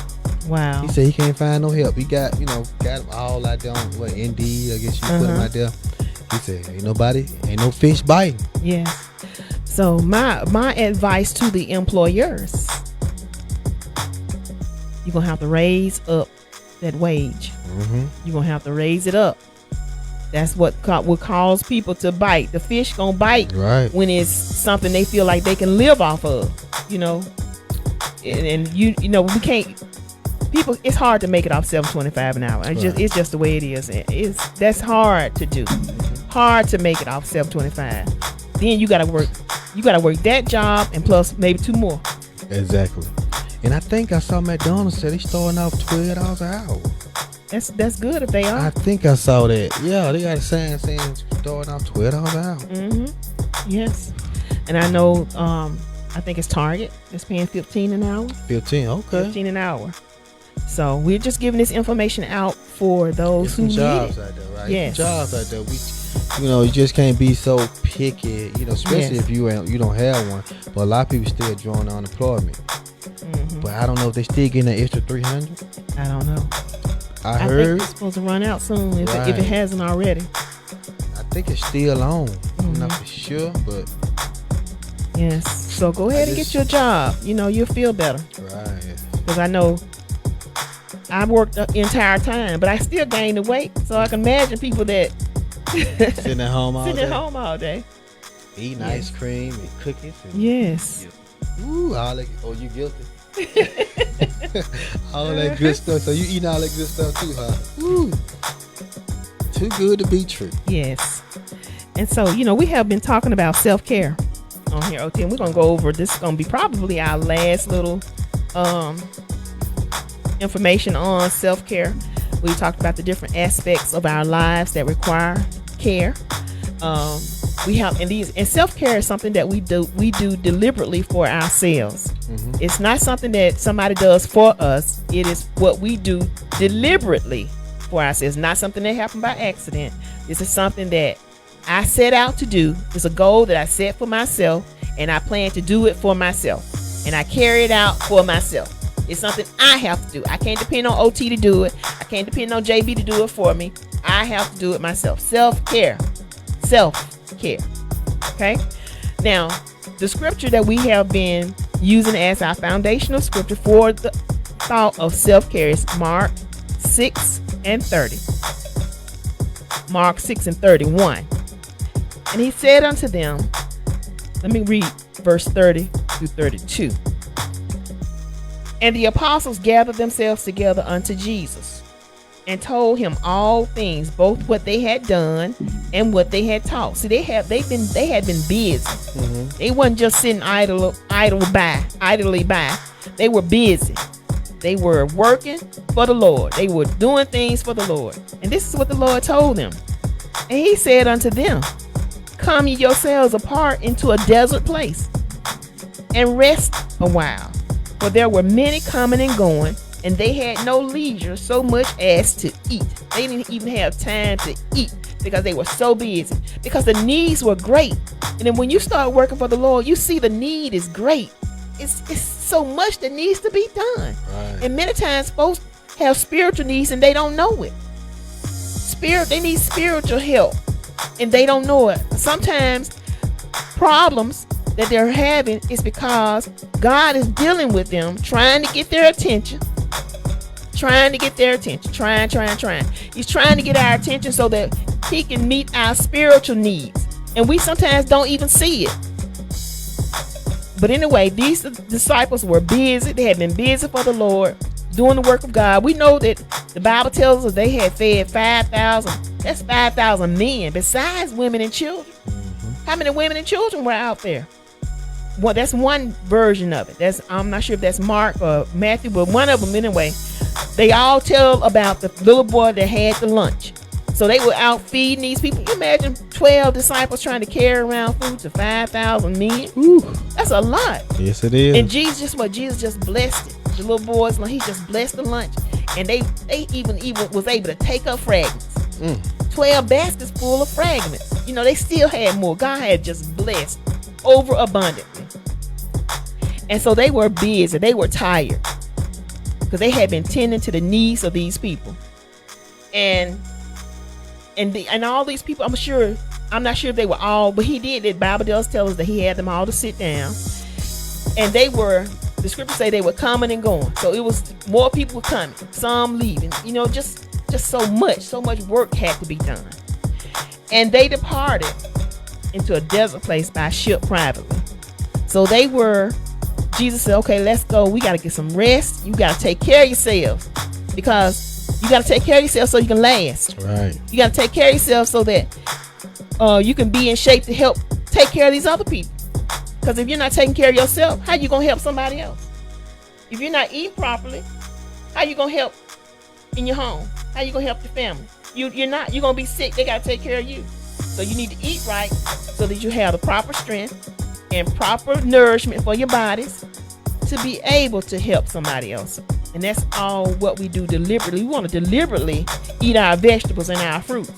wow. He said he can't find no help. He got them all out there on Indeed, I guess you put them out there. He said, ain't no fish biting. Yeah. So my advice to the employers, you're gonna have to raise up that wage. You're gonna have to raise it up. That's what will cause people to bite. The fish gonna bite when it's something they feel like they can live off of. You know, and you know we can't. People, it's hard to make it off $7.25 an hour. It's just the way it is. That's hard to do. Hard to make it off $7.25. Then you gotta work that job and plus maybe two more. Exactly. And I think I saw McDonald's said they starting off $12 an hour. That's good if they are. I think I saw that. Yeah, they got a sign saying starting off $12 an hour. Yes. And I know I think it's Target that's paying $15 an hour. 15, okay. 15 an hour. So we're just giving this information out for those who need jobs it. out there, right? Yes. Jobs out there. You just can't be so picky, you know, especially if you don't have one. But a lot of people still drawing unemployment. But I don't know if they still getting an extra $300. I don't know. I think heard it's supposed to run out soon if it hasn't already. I think it's still on. I'm not for sure, but yes. So go ahead and get your job. You know, you'll feel better. Right. Because I know I worked the entire time, but I still gained the weight. So I can imagine people that sitting at home all day. Eating ice cream and cookies. And yes. Ooh, you guilty? All that good stuff. So you eating all that good stuff too, huh? Ooh. Too good to be true. Yes. And so, you know, we have been talking about self-care on here, OT, and we're going to go over, this is going to be probably our last little information on self-care. We talked about the different aspects of our lives that require care. We have, and self-care is something that we do deliberately for ourselves. It's not something that somebody does for us. It is what we do deliberately for ourselves, not something that happened by accident. This is something that I set out to do. It's a goal that I set for myself, and I plan to do it for myself, and I carry it out for myself. It's something I have to do. I can't depend on OT to do it. I can't depend on JB to do it for me. I have to do it myself. Self-care. Okay? Now, the scripture that we have been using as our foundational scripture for the thought of self-care is Mark 6:30. Mark 6:31. And he said unto them, let me read verse 30 through 32. And the apostles gathered themselves together unto Jesus and told him all things, both what they had done and what they had taught. See, they had been busy. They wasn't just sitting idly by. They were busy. They were working for the Lord. They were doing things for the Lord. And this is what the Lord told them. And he said unto them, come ye yourselves apart into a desert place and rest a while. For there were many coming and going, and they had no leisure so much as to eat. They didn't even have time to eat because they were so busy, because the needs were great. And then when you start working for the Lord, you see the need is great. It's so much that needs to be done. Right. And many times folks have spiritual needs and they don't know it. They need spiritual help and they don't know it. Sometimes problems that they're having is because God is dealing with them, trying to get their attention. Trying. He's trying to get our attention so that he can meet our spiritual needs. And we sometimes don't even see it. But anyway, these disciples were busy. They had been busy for the Lord, doing the work of God. We know that the Bible tells us they had fed 5,000. That's 5,000 men, besides women and children. How many women and children were out there? Well, that's one version of it. I'm not sure if that's Mark or Matthew, but one of them anyway. They all tell about the little boy that had the lunch. So they were out feeding these people. You imagine 12 disciples trying to carry around food to 5,000 men. Ooh. That's a lot. Yes, it is. And Jesus just blessed it. The little boys, he just blessed the lunch. And they even was able to take up fragments. 12 baskets full of fragments. They still had more. God had just blessed over abundantly. And so they were busy. They were tired because they had been tending to the needs of these people. And all these people, I'm not sure if they were all, but he did. The Bible does tell us that he had them all to sit down. And the scriptures say they were coming and going. So it was more people coming, some leaving, just so much work had to be done. And they departed into a desert place by ship privately. So Jesus said, okay, let's go. We got to get some rest. You got to take care of yourselves, because you got to take care of yourself so you can last. Right. You got to take care of yourself so that you can be in shape to help take care of these other people. Because if you're not taking care of yourself, how you going to help somebody else? If you're not eating properly, how you going to help in your home? How you going to help your family? You're going to be sick. They got to take care of you. So you need to eat right so that you have the proper strength and proper nourishment for your bodies to be able to help somebody else. And that's all what we do deliberately. We want to deliberately eat our vegetables and our fruits.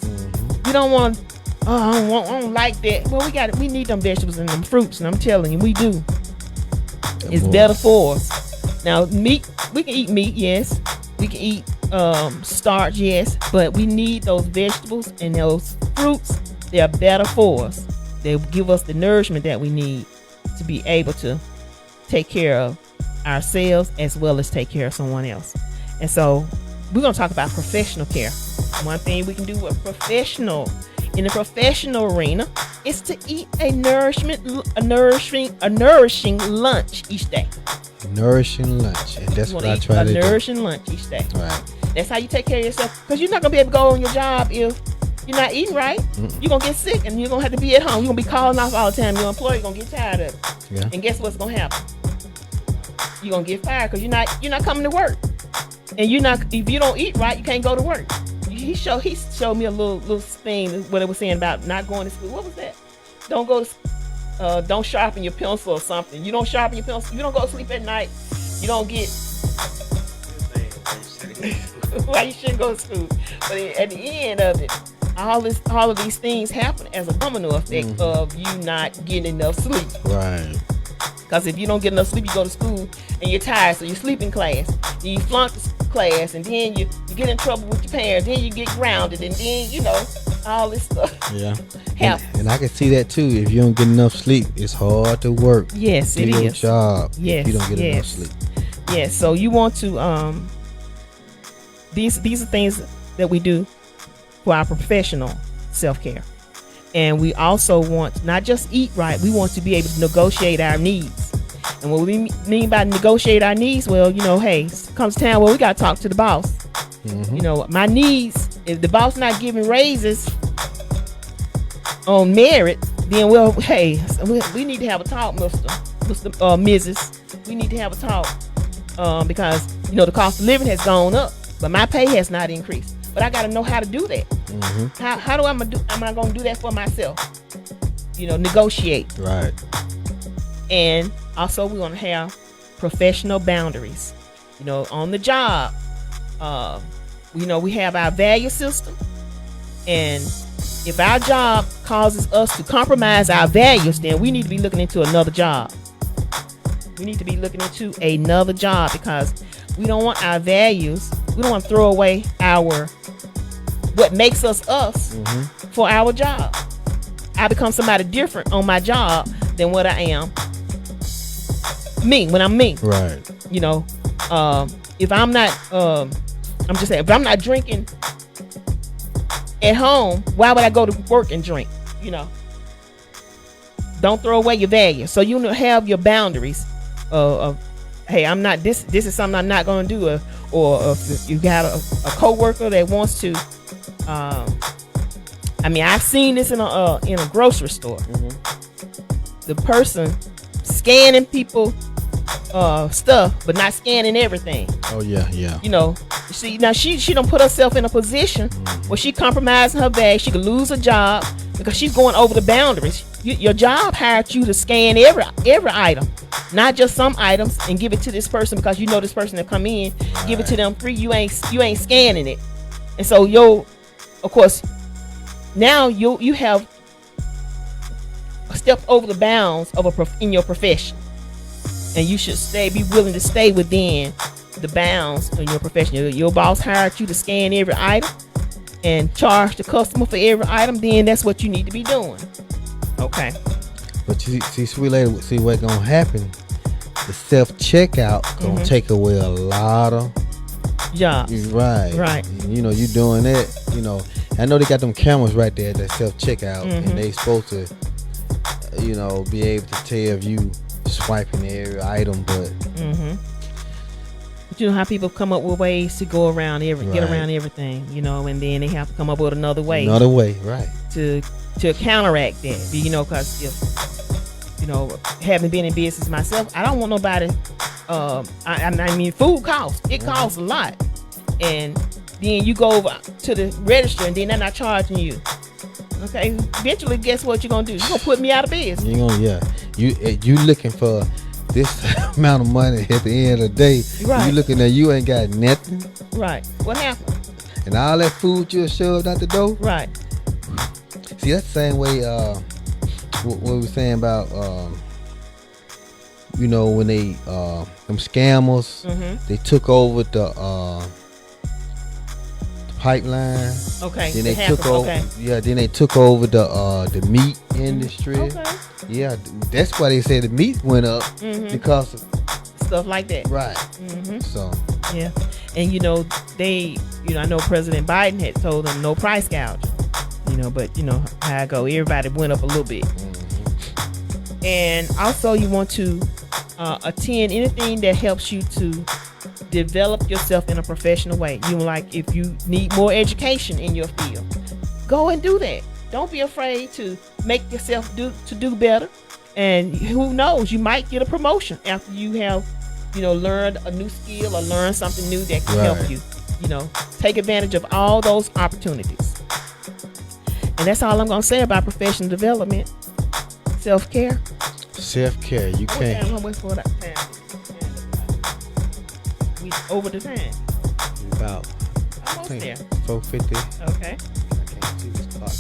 We don't want, I don't like that. Well, we need them vegetables and them fruits, and I'm telling you, we do. It's better for us. Now, meat, we can eat meat, yes. We can eat starch, yes. But we need those vegetables and those fruits. They're better for us. They give us the nourishment that we need to be able to take care of ourselves as well as take care of someone else. And so we're going to talk about professional care. One thing we can do in the professional arena is to eat a nourishing lunch each day. Nourishing lunch, and that's what I try to do. A nourishing lunch each day. Right. That's how you take care of yourself, because you're not going to be able to go on your job if you're not eating right. You're going to get sick and you're going to have to be at home. You're going to be calling off all the time. Your employer's going to get tired of it. Yeah. And guess what's going to happen? You're going to get fired because you're not coming to work. And if you don't eat right, you can't go to work. He showed me a little thing, what it was saying about not going to school. What was that? Don't sharpen your pencil or something. You don't sharpen your pencil. You don't go to sleep at night. You don't get why you shouldn't go to school. But at the end of it, all of these things happen as a domino effect of you not getting enough sleep. Right. Because if you don't get enough sleep, you go to school and you're tired, so you sleep in class. Then you flunk the class, and then you get in trouble with your parents. Then you get grounded, and then all this stuff. Yeah. happens. And I can see that too. If you don't get enough sleep, it's hard to work. Yes, it your is. Job. Yes, if you don't get enough yes. sleep. Yes. So you want to these are things that we do for our professional self-care. And we also want not just eat right, we want to be able to negotiate our needs. And what we mean by negotiate our needs, well, hey, comes time where we got to talk to the boss. You know, my needs. If the boss not giving raises on merit, then well, hey, we need to have a talk, Mrs. We need to have a talk because you know the cost of living has gone up, but my pay has not increased. But I got to know how to do that. How do am I going to do that for myself? You know, negotiate. Right. And also we want to have professional boundaries. You know, on the job, you know, we have our value system, and if our job causes us to compromise our values, then we need to be looking into another job. We need to be looking into another job because we don't want our values. We don't want to throw away what makes us for our job. I become somebody different on my job than what I am when I'm me. Right. You know, if I'm not, I'm just saying, if I'm not drinking at home, why would I go to work and drink? You know, don't throw away your values. So you have your boundaries of hey, I'm not this is something I'm not going to do, or if you got a coworker that wants to. I mean, I've seen this in a grocery store. The person scanning people stuff, but not scanning everything. Oh yeah. You know, see now she don't put herself in a position where she compromising her bag. She could lose her job because she's going over the boundaries. Your job hired you to scan every item, not just some items, and give it to this person because you know this person to come in. Right. Give it to them free. You ain't scanning it, and so of course, now you have stepped over the bounds of in your profession, and you should be willing to stay within the bounds in your profession. Your boss hired you to scan every item and charge the customer for every item. Then that's what you need to be doing. Okay. But you see, sweet lady, see what's gonna happen. The self-checkout gonna take away a lot of jobs. Right. And, you know, you doing that. You know, I know they got them cameras right there that self-checkout, and they supposed to, you know, be able to tell if you swiping every item, but. You know how people come up with ways to go around get around everything, you know, and then they have to come up with another way, right, to counteract that. You know, because if you know, having been in business myself, I don't want nobody. I mean, food costs. It costs a lot, and then you go over to the register, and then they're not charging you. Okay, eventually, guess what you're gonna do? You're gonna put me out of business. You looking for this amount of money at the end of the day. Right. You looking at you ain't got nothing. Right. What happened? And all that food you shoved out the door. Right. See, that's the same way. What we were saying about, you know, when they them scammers, they took over the pipeline. Okay. Then they took over. Okay. Yeah. Then they took over the meat industry. Okay. Yeah, that's why they say the meat went up because of stuff like that. Right. So. Yeah, and you know I know President Biden had told them no price gouging. You know, but you know how I go. Everybody went up a little bit. And also, you want to attend anything that helps you to develop yourself in a professional way. You know, like if you need more education in your field, go and do that. Don't be afraid to make yourself do better. And who knows, you might get a promotion after you have, you know, learned a new skill or learned something new that can help you. You know, take advantage of all those opportunities. And that's all I'm going to say about professional development. Self-care. Self-care. You can't. I'm waiting for that time. We over the time. About almost there. 4:50. Okay.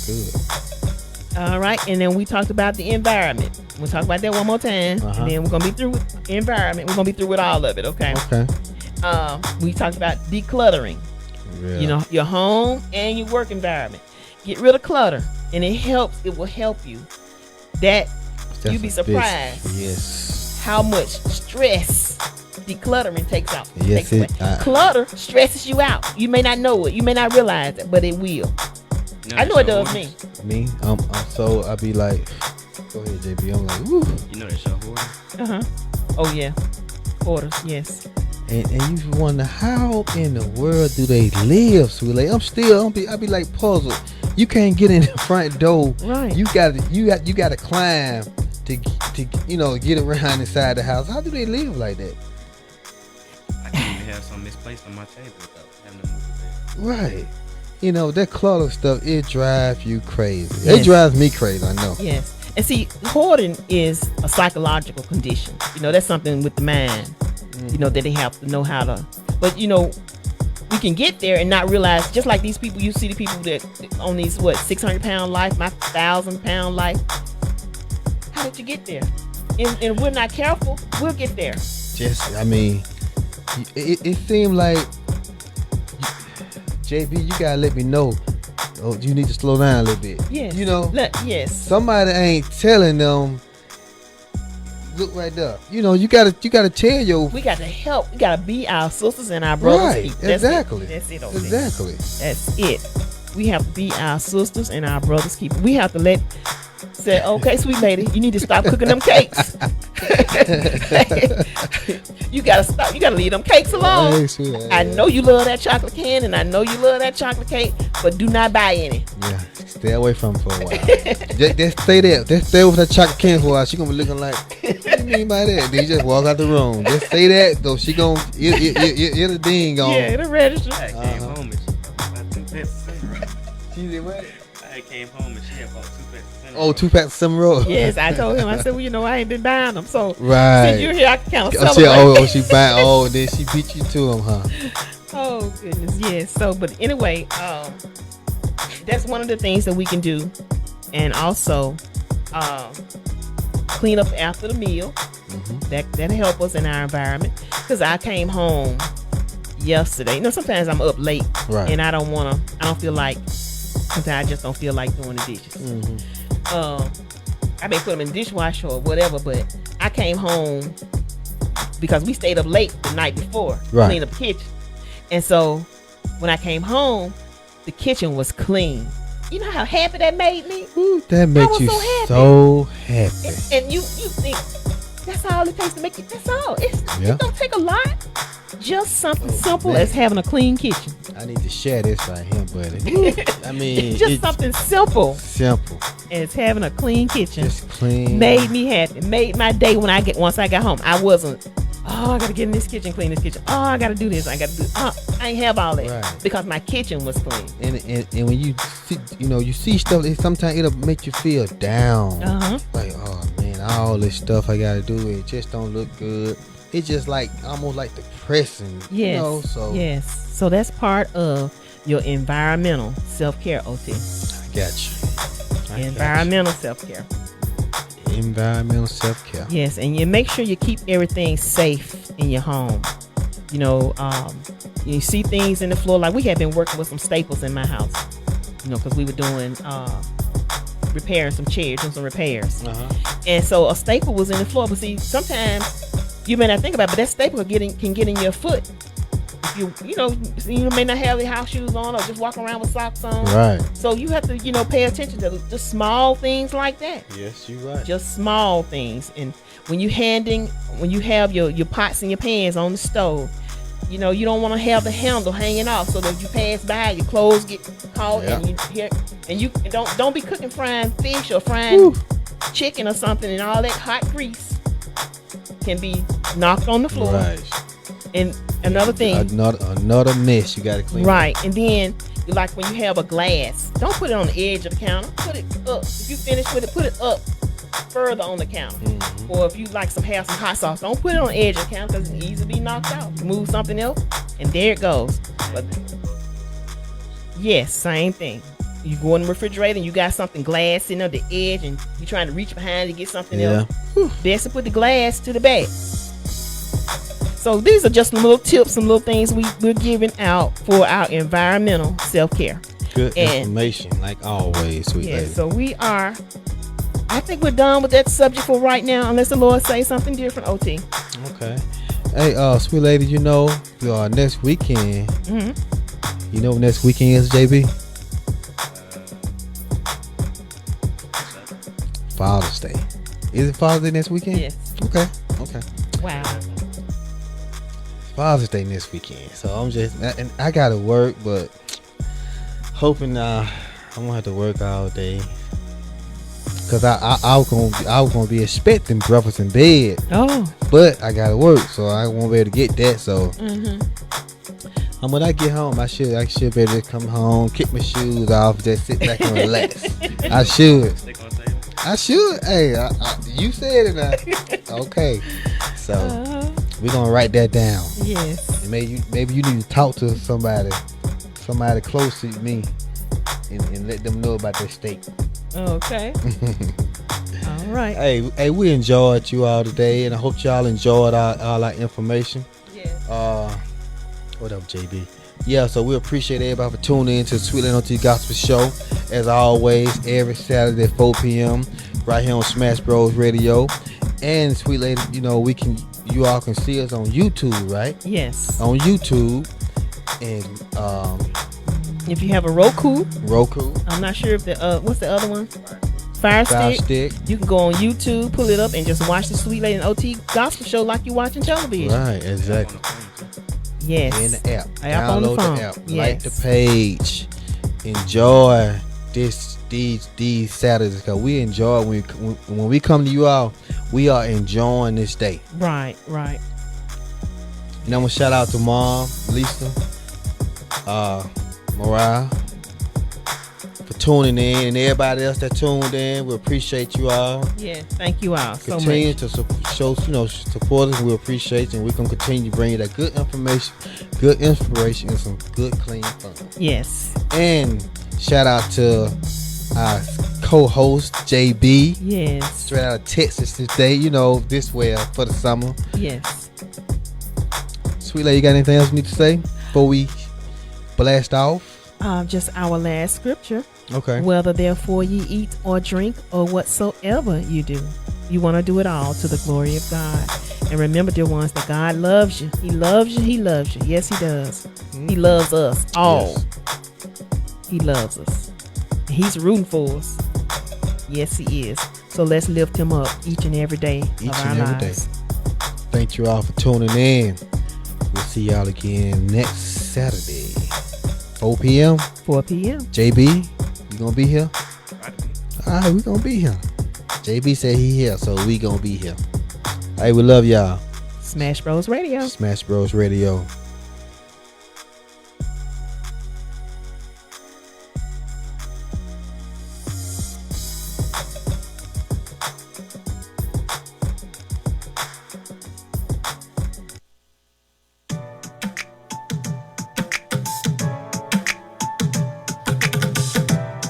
Good. All right, and then we talked about the environment. We'll talk about that one more time, and then we're gonna be through with environment. We're gonna be through with all of it, okay? Okay. We talked about decluttering. Yeah. You know, your home and your work environment. Get rid of clutter, and it helps. It will help you. You'd be surprised. Yes. How much stress decluttering takes out. Yes, clutter stresses you out. You may not know it. You may not realize it, but it will. I know it does me. Me, so I be like, go ahead, JB. I'm like, woo. You know that show Hoarders? Oh yeah, Hoarders. Yes. And you wonder how in the world do they live, sweet lady? I be like puzzled. You can't get in the front door. Right. You got to climb to get around inside the house. How do they live like that? I can't even have something misplaced on my table without having to move it back. Right. That clutter stuff, it drives you crazy. Yes. It drives me crazy, I know. Yes. And see, hoarding is a psychological condition. That's something with the mind, that they have to know how to. But, we can get there and not realize, just like these people, you see the people that on these, 600-pound life, my 1,000-pound life. How did you get there? And if we're not careful, we'll get there. It seemed like, JB, you got to let me know. Oh, you need to slow down a little bit. Yes. Yes. Somebody ain't telling them. Look right there. You gotta tell your. We got to help. We got to be our sisters and our brothers. Right. Keeper. That's Exactly. That's it. Exactly. That's it. We have to be our sisters and our brothers' keeper. We have to say, okay, sweet lady, you need to stop cooking them cakes. You gotta stop. You gotta leave them cakes alone. I know you love that chocolate can, and I know you love that chocolate cake, but do not buy any. Yeah, stay away from it for a while. just stay there. Just stay with that chocolate can for a while. She gonna be looking like, what do you mean by that? Then you just walk out the room. Just say that though. She gonna it'll ding on. Yeah, it'll register. I came home and she bought 2 packs of cinnamon. She did what? I came home and she had bought 2 packs of cinnamon. Oh, 2 packs of cinnamon roll. Yes, I told him. I said, well, I ain't been buying them, so Right. since you're here, I can kind of Oh, celebrate. she buying. Oh, then she beat you to him, huh? Oh goodness, yes. So, but anyway, that's one of the things that we can do, and also clean up after the meal. That'll help us in our environment. Because I came home yesterday. Sometimes I'm up late, Right. and I don't feel like. Sometimes I just don't feel like doing the dishes. I may put them in the dishwasher or whatever, but I came home because we stayed up late the night before, Right. clean up the kitchen. And so when I came home, the kitchen was clean. You know how happy that made me? Ooh, that makes was you so happy. so happy. And you think that's all it takes to make it. That's all. Yeah. It don't take a lot. Just something simple man. as having a clean kitchen. I need to share this right here, buddy. I mean, Just it's something simple simple. as having a clean kitchen. Just clean. Made me happy. Made my day once I got home. I wasn't, I gotta get in this kitchen, clean this kitchen. Oh, I gotta do this. I ain't have all that. Right. Because my kitchen was clean. And when you see, you see stuff, sometimes it'll make you feel down. Like, oh man, all this stuff I gotta do, it just don't look good. It's just like almost like depressing. Yes. Yes. So that's part of your environmental self-care, OT. I got you. Environmental self-care. Environmental self-care. Yes, and you make sure you keep everything safe in your home. You see things in the floor. Like we had been working with some staples in my house, because we were doing repairing some chairs and some repairs. And so a staple was in the floor. But see, sometimes you may not think about it, but that staple can get in your foot. If you may not have your house shoes on or just walk around with socks on. Right. So you have to, pay attention to the small things like that. Yes, you're right. Just small things. And when you have your pots and your pans on the stove, you don't want to have the handle hanging off so that if you pass by, your clothes get caught. Yeah. And you don't be frying fish or frying chicken or something, and all that hot grease can be knocked on the floor. Right. And another thing, another mess you gotta clean. right? And then, like when you have a glass, don't put it on the edge of the counter. Put it up. If you finish with it, put it up further on the counter. Or if you have some hot sauce, don't put it on the edge of the counter because it's easy to be knocked out. Move something else, and there it goes. But yes, same thing. You go in the refrigerator and you got something glass sitting on the edge, and you're trying to reach behind to get something else. Best to put the glass to the back. So these are just some little tips, some little things we're giving out for our environmental self-care. Good information, like always, sweet lady. So I think we're done with that subject for right now, unless the Lord say something different, OT. Okay. Hey, sweet lady, next weekend. You know what next weekend is, JB? Father's Day. Is it Father's Day next weekend? Yes. Okay. Wow. Father's Day next weekend. So I'm just, and I gotta work, but hoping I won't have to work all day. Cause I was gonna be expecting breakfast in bed, Oh. but I gotta work, so I won't be able to get that. So when I get home, I should be able to come home, kick my shoes off, just sit back and relax. I should. Stick on the table. I should. Hey, you said it now. Okay. So we're gonna write that down. Yes. And maybe you need to talk to somebody close to me, and let them know about this steak. Okay. All right. Hey, we enjoyed you all today, and I hope y'all enjoyed all our information. Yes. What up, JB? Yeah, so we appreciate everybody for tuning in to the Sweet Lady OT Gospel Show. As always, every Saturday at 4 p.m. right here on Smash Bros Radio. And Sweet Lady, you all can see us on YouTube, right? Yes. On YouTube. And If you have a Roku, I'm not sure if what's the other one? Fire Stick. You can go on YouTube, pull it up, and just watch the Sweet Lady and OT Gospel Show like you watching television. Right, exactly. Yes. In the app. App on the Download phone. the app. Yes. Like the page. Enjoy these Saturdays, because we enjoy when we come to you all. We are enjoying this day. Right. And I'm gonna shout out to Mom, Lisa, Mariah, for tuning in, and everybody else that tuned in. We appreciate you all. Yeah. Thank you all so Continue much. to show support us. We appreciate you, and we're gonna continue to bring you that good information, good inspiration, and some good clean fun. Yes. And shout out to our co-host JB, Yes. straight out of Texas today. This way for the summer. Yes. Sweet Lady, you got anything else you need to say before we blast off? Just our last scripture. Okay. Whether therefore ye eat or drink or whatsoever you do, you want to do it all to the glory of God. And remember, dear ones, that God loves you. He loves you. He loves you. Yes, He does. He loves us all. Yes. He loves us. He's rooting for us. Yes, He is. So let's lift Him up each and every day Each of our and every lives. day. Thank you all for tuning in. We'll see y'all again next Saturday, 4 p.m. 4 p.m. JB, you gonna be here? All right, we gonna be here. JB said he here, so we gonna be here. All right, we love y'all. Smash Bros Radio. Smash Bros Radio.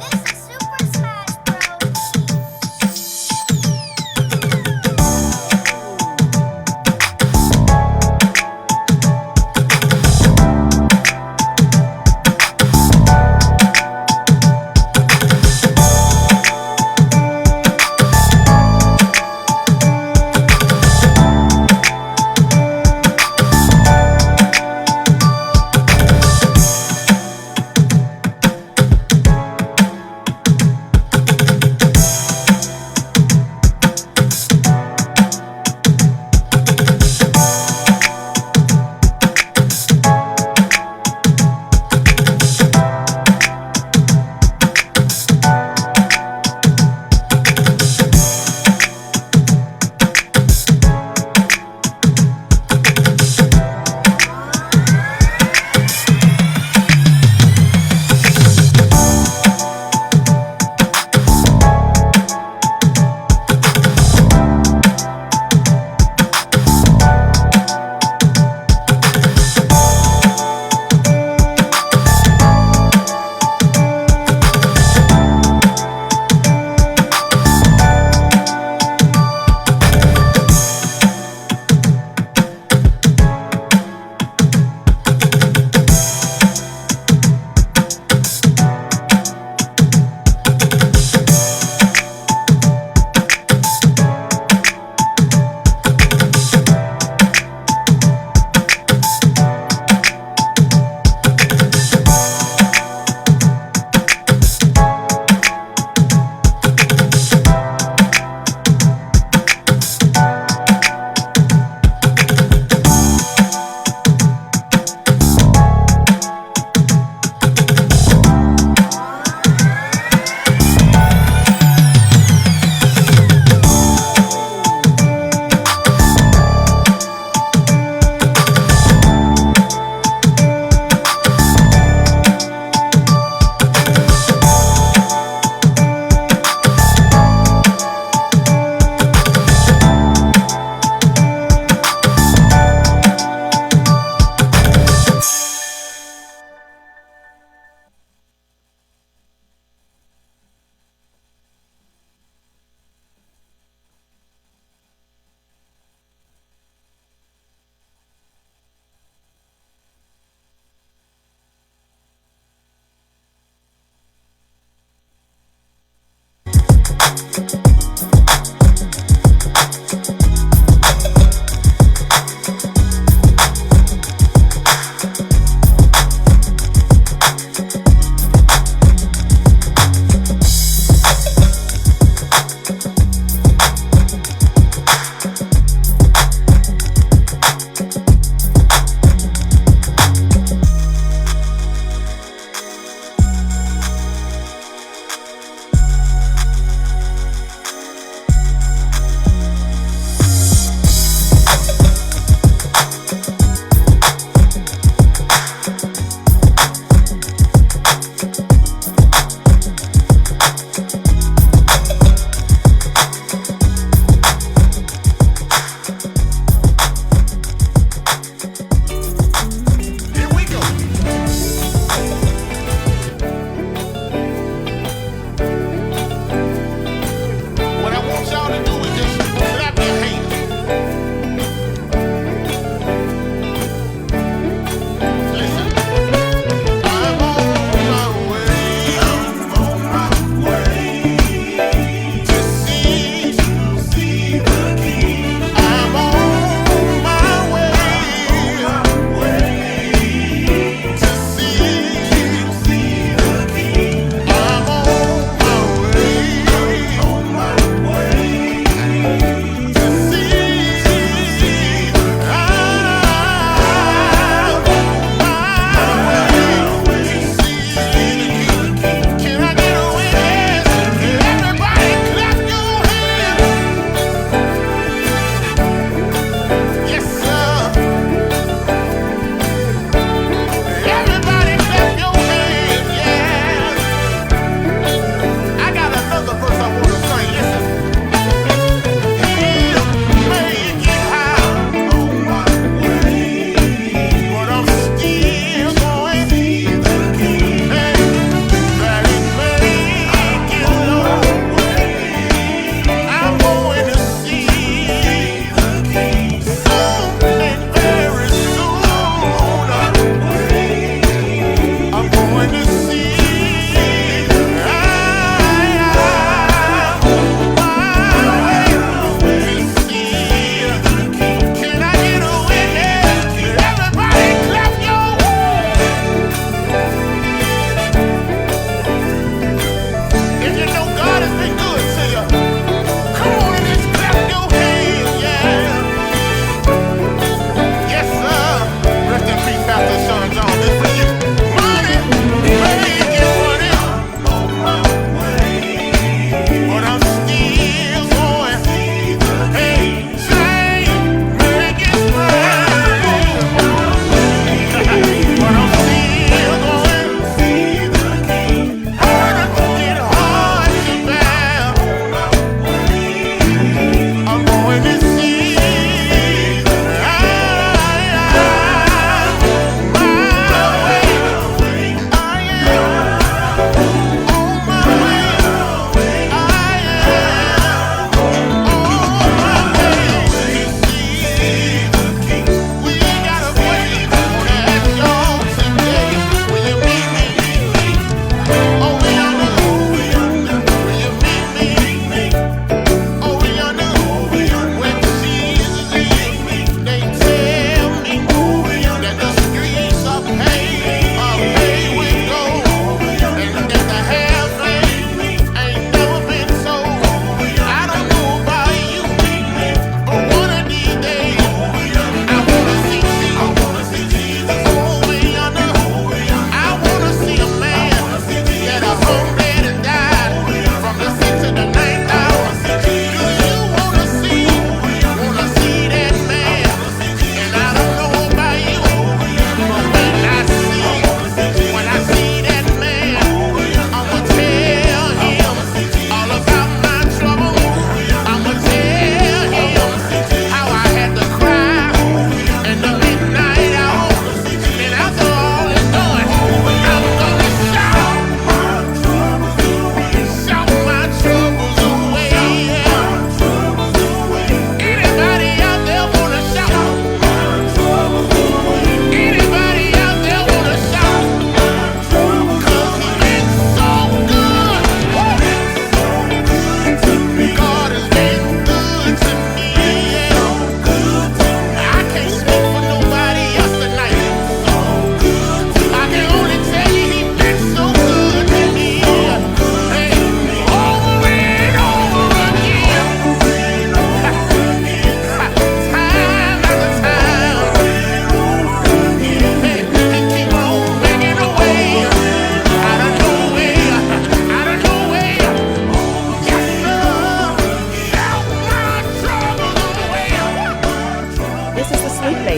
This is Super Smash Bros.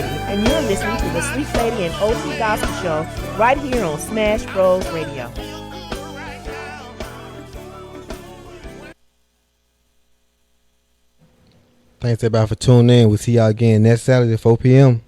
Lady, and you're listening to the Sweet Lady and OT Gospel Show right here on Smash Bros Radio. Thanks everybody for tuning in. We'll see y'all again next Saturday at 4 p.m.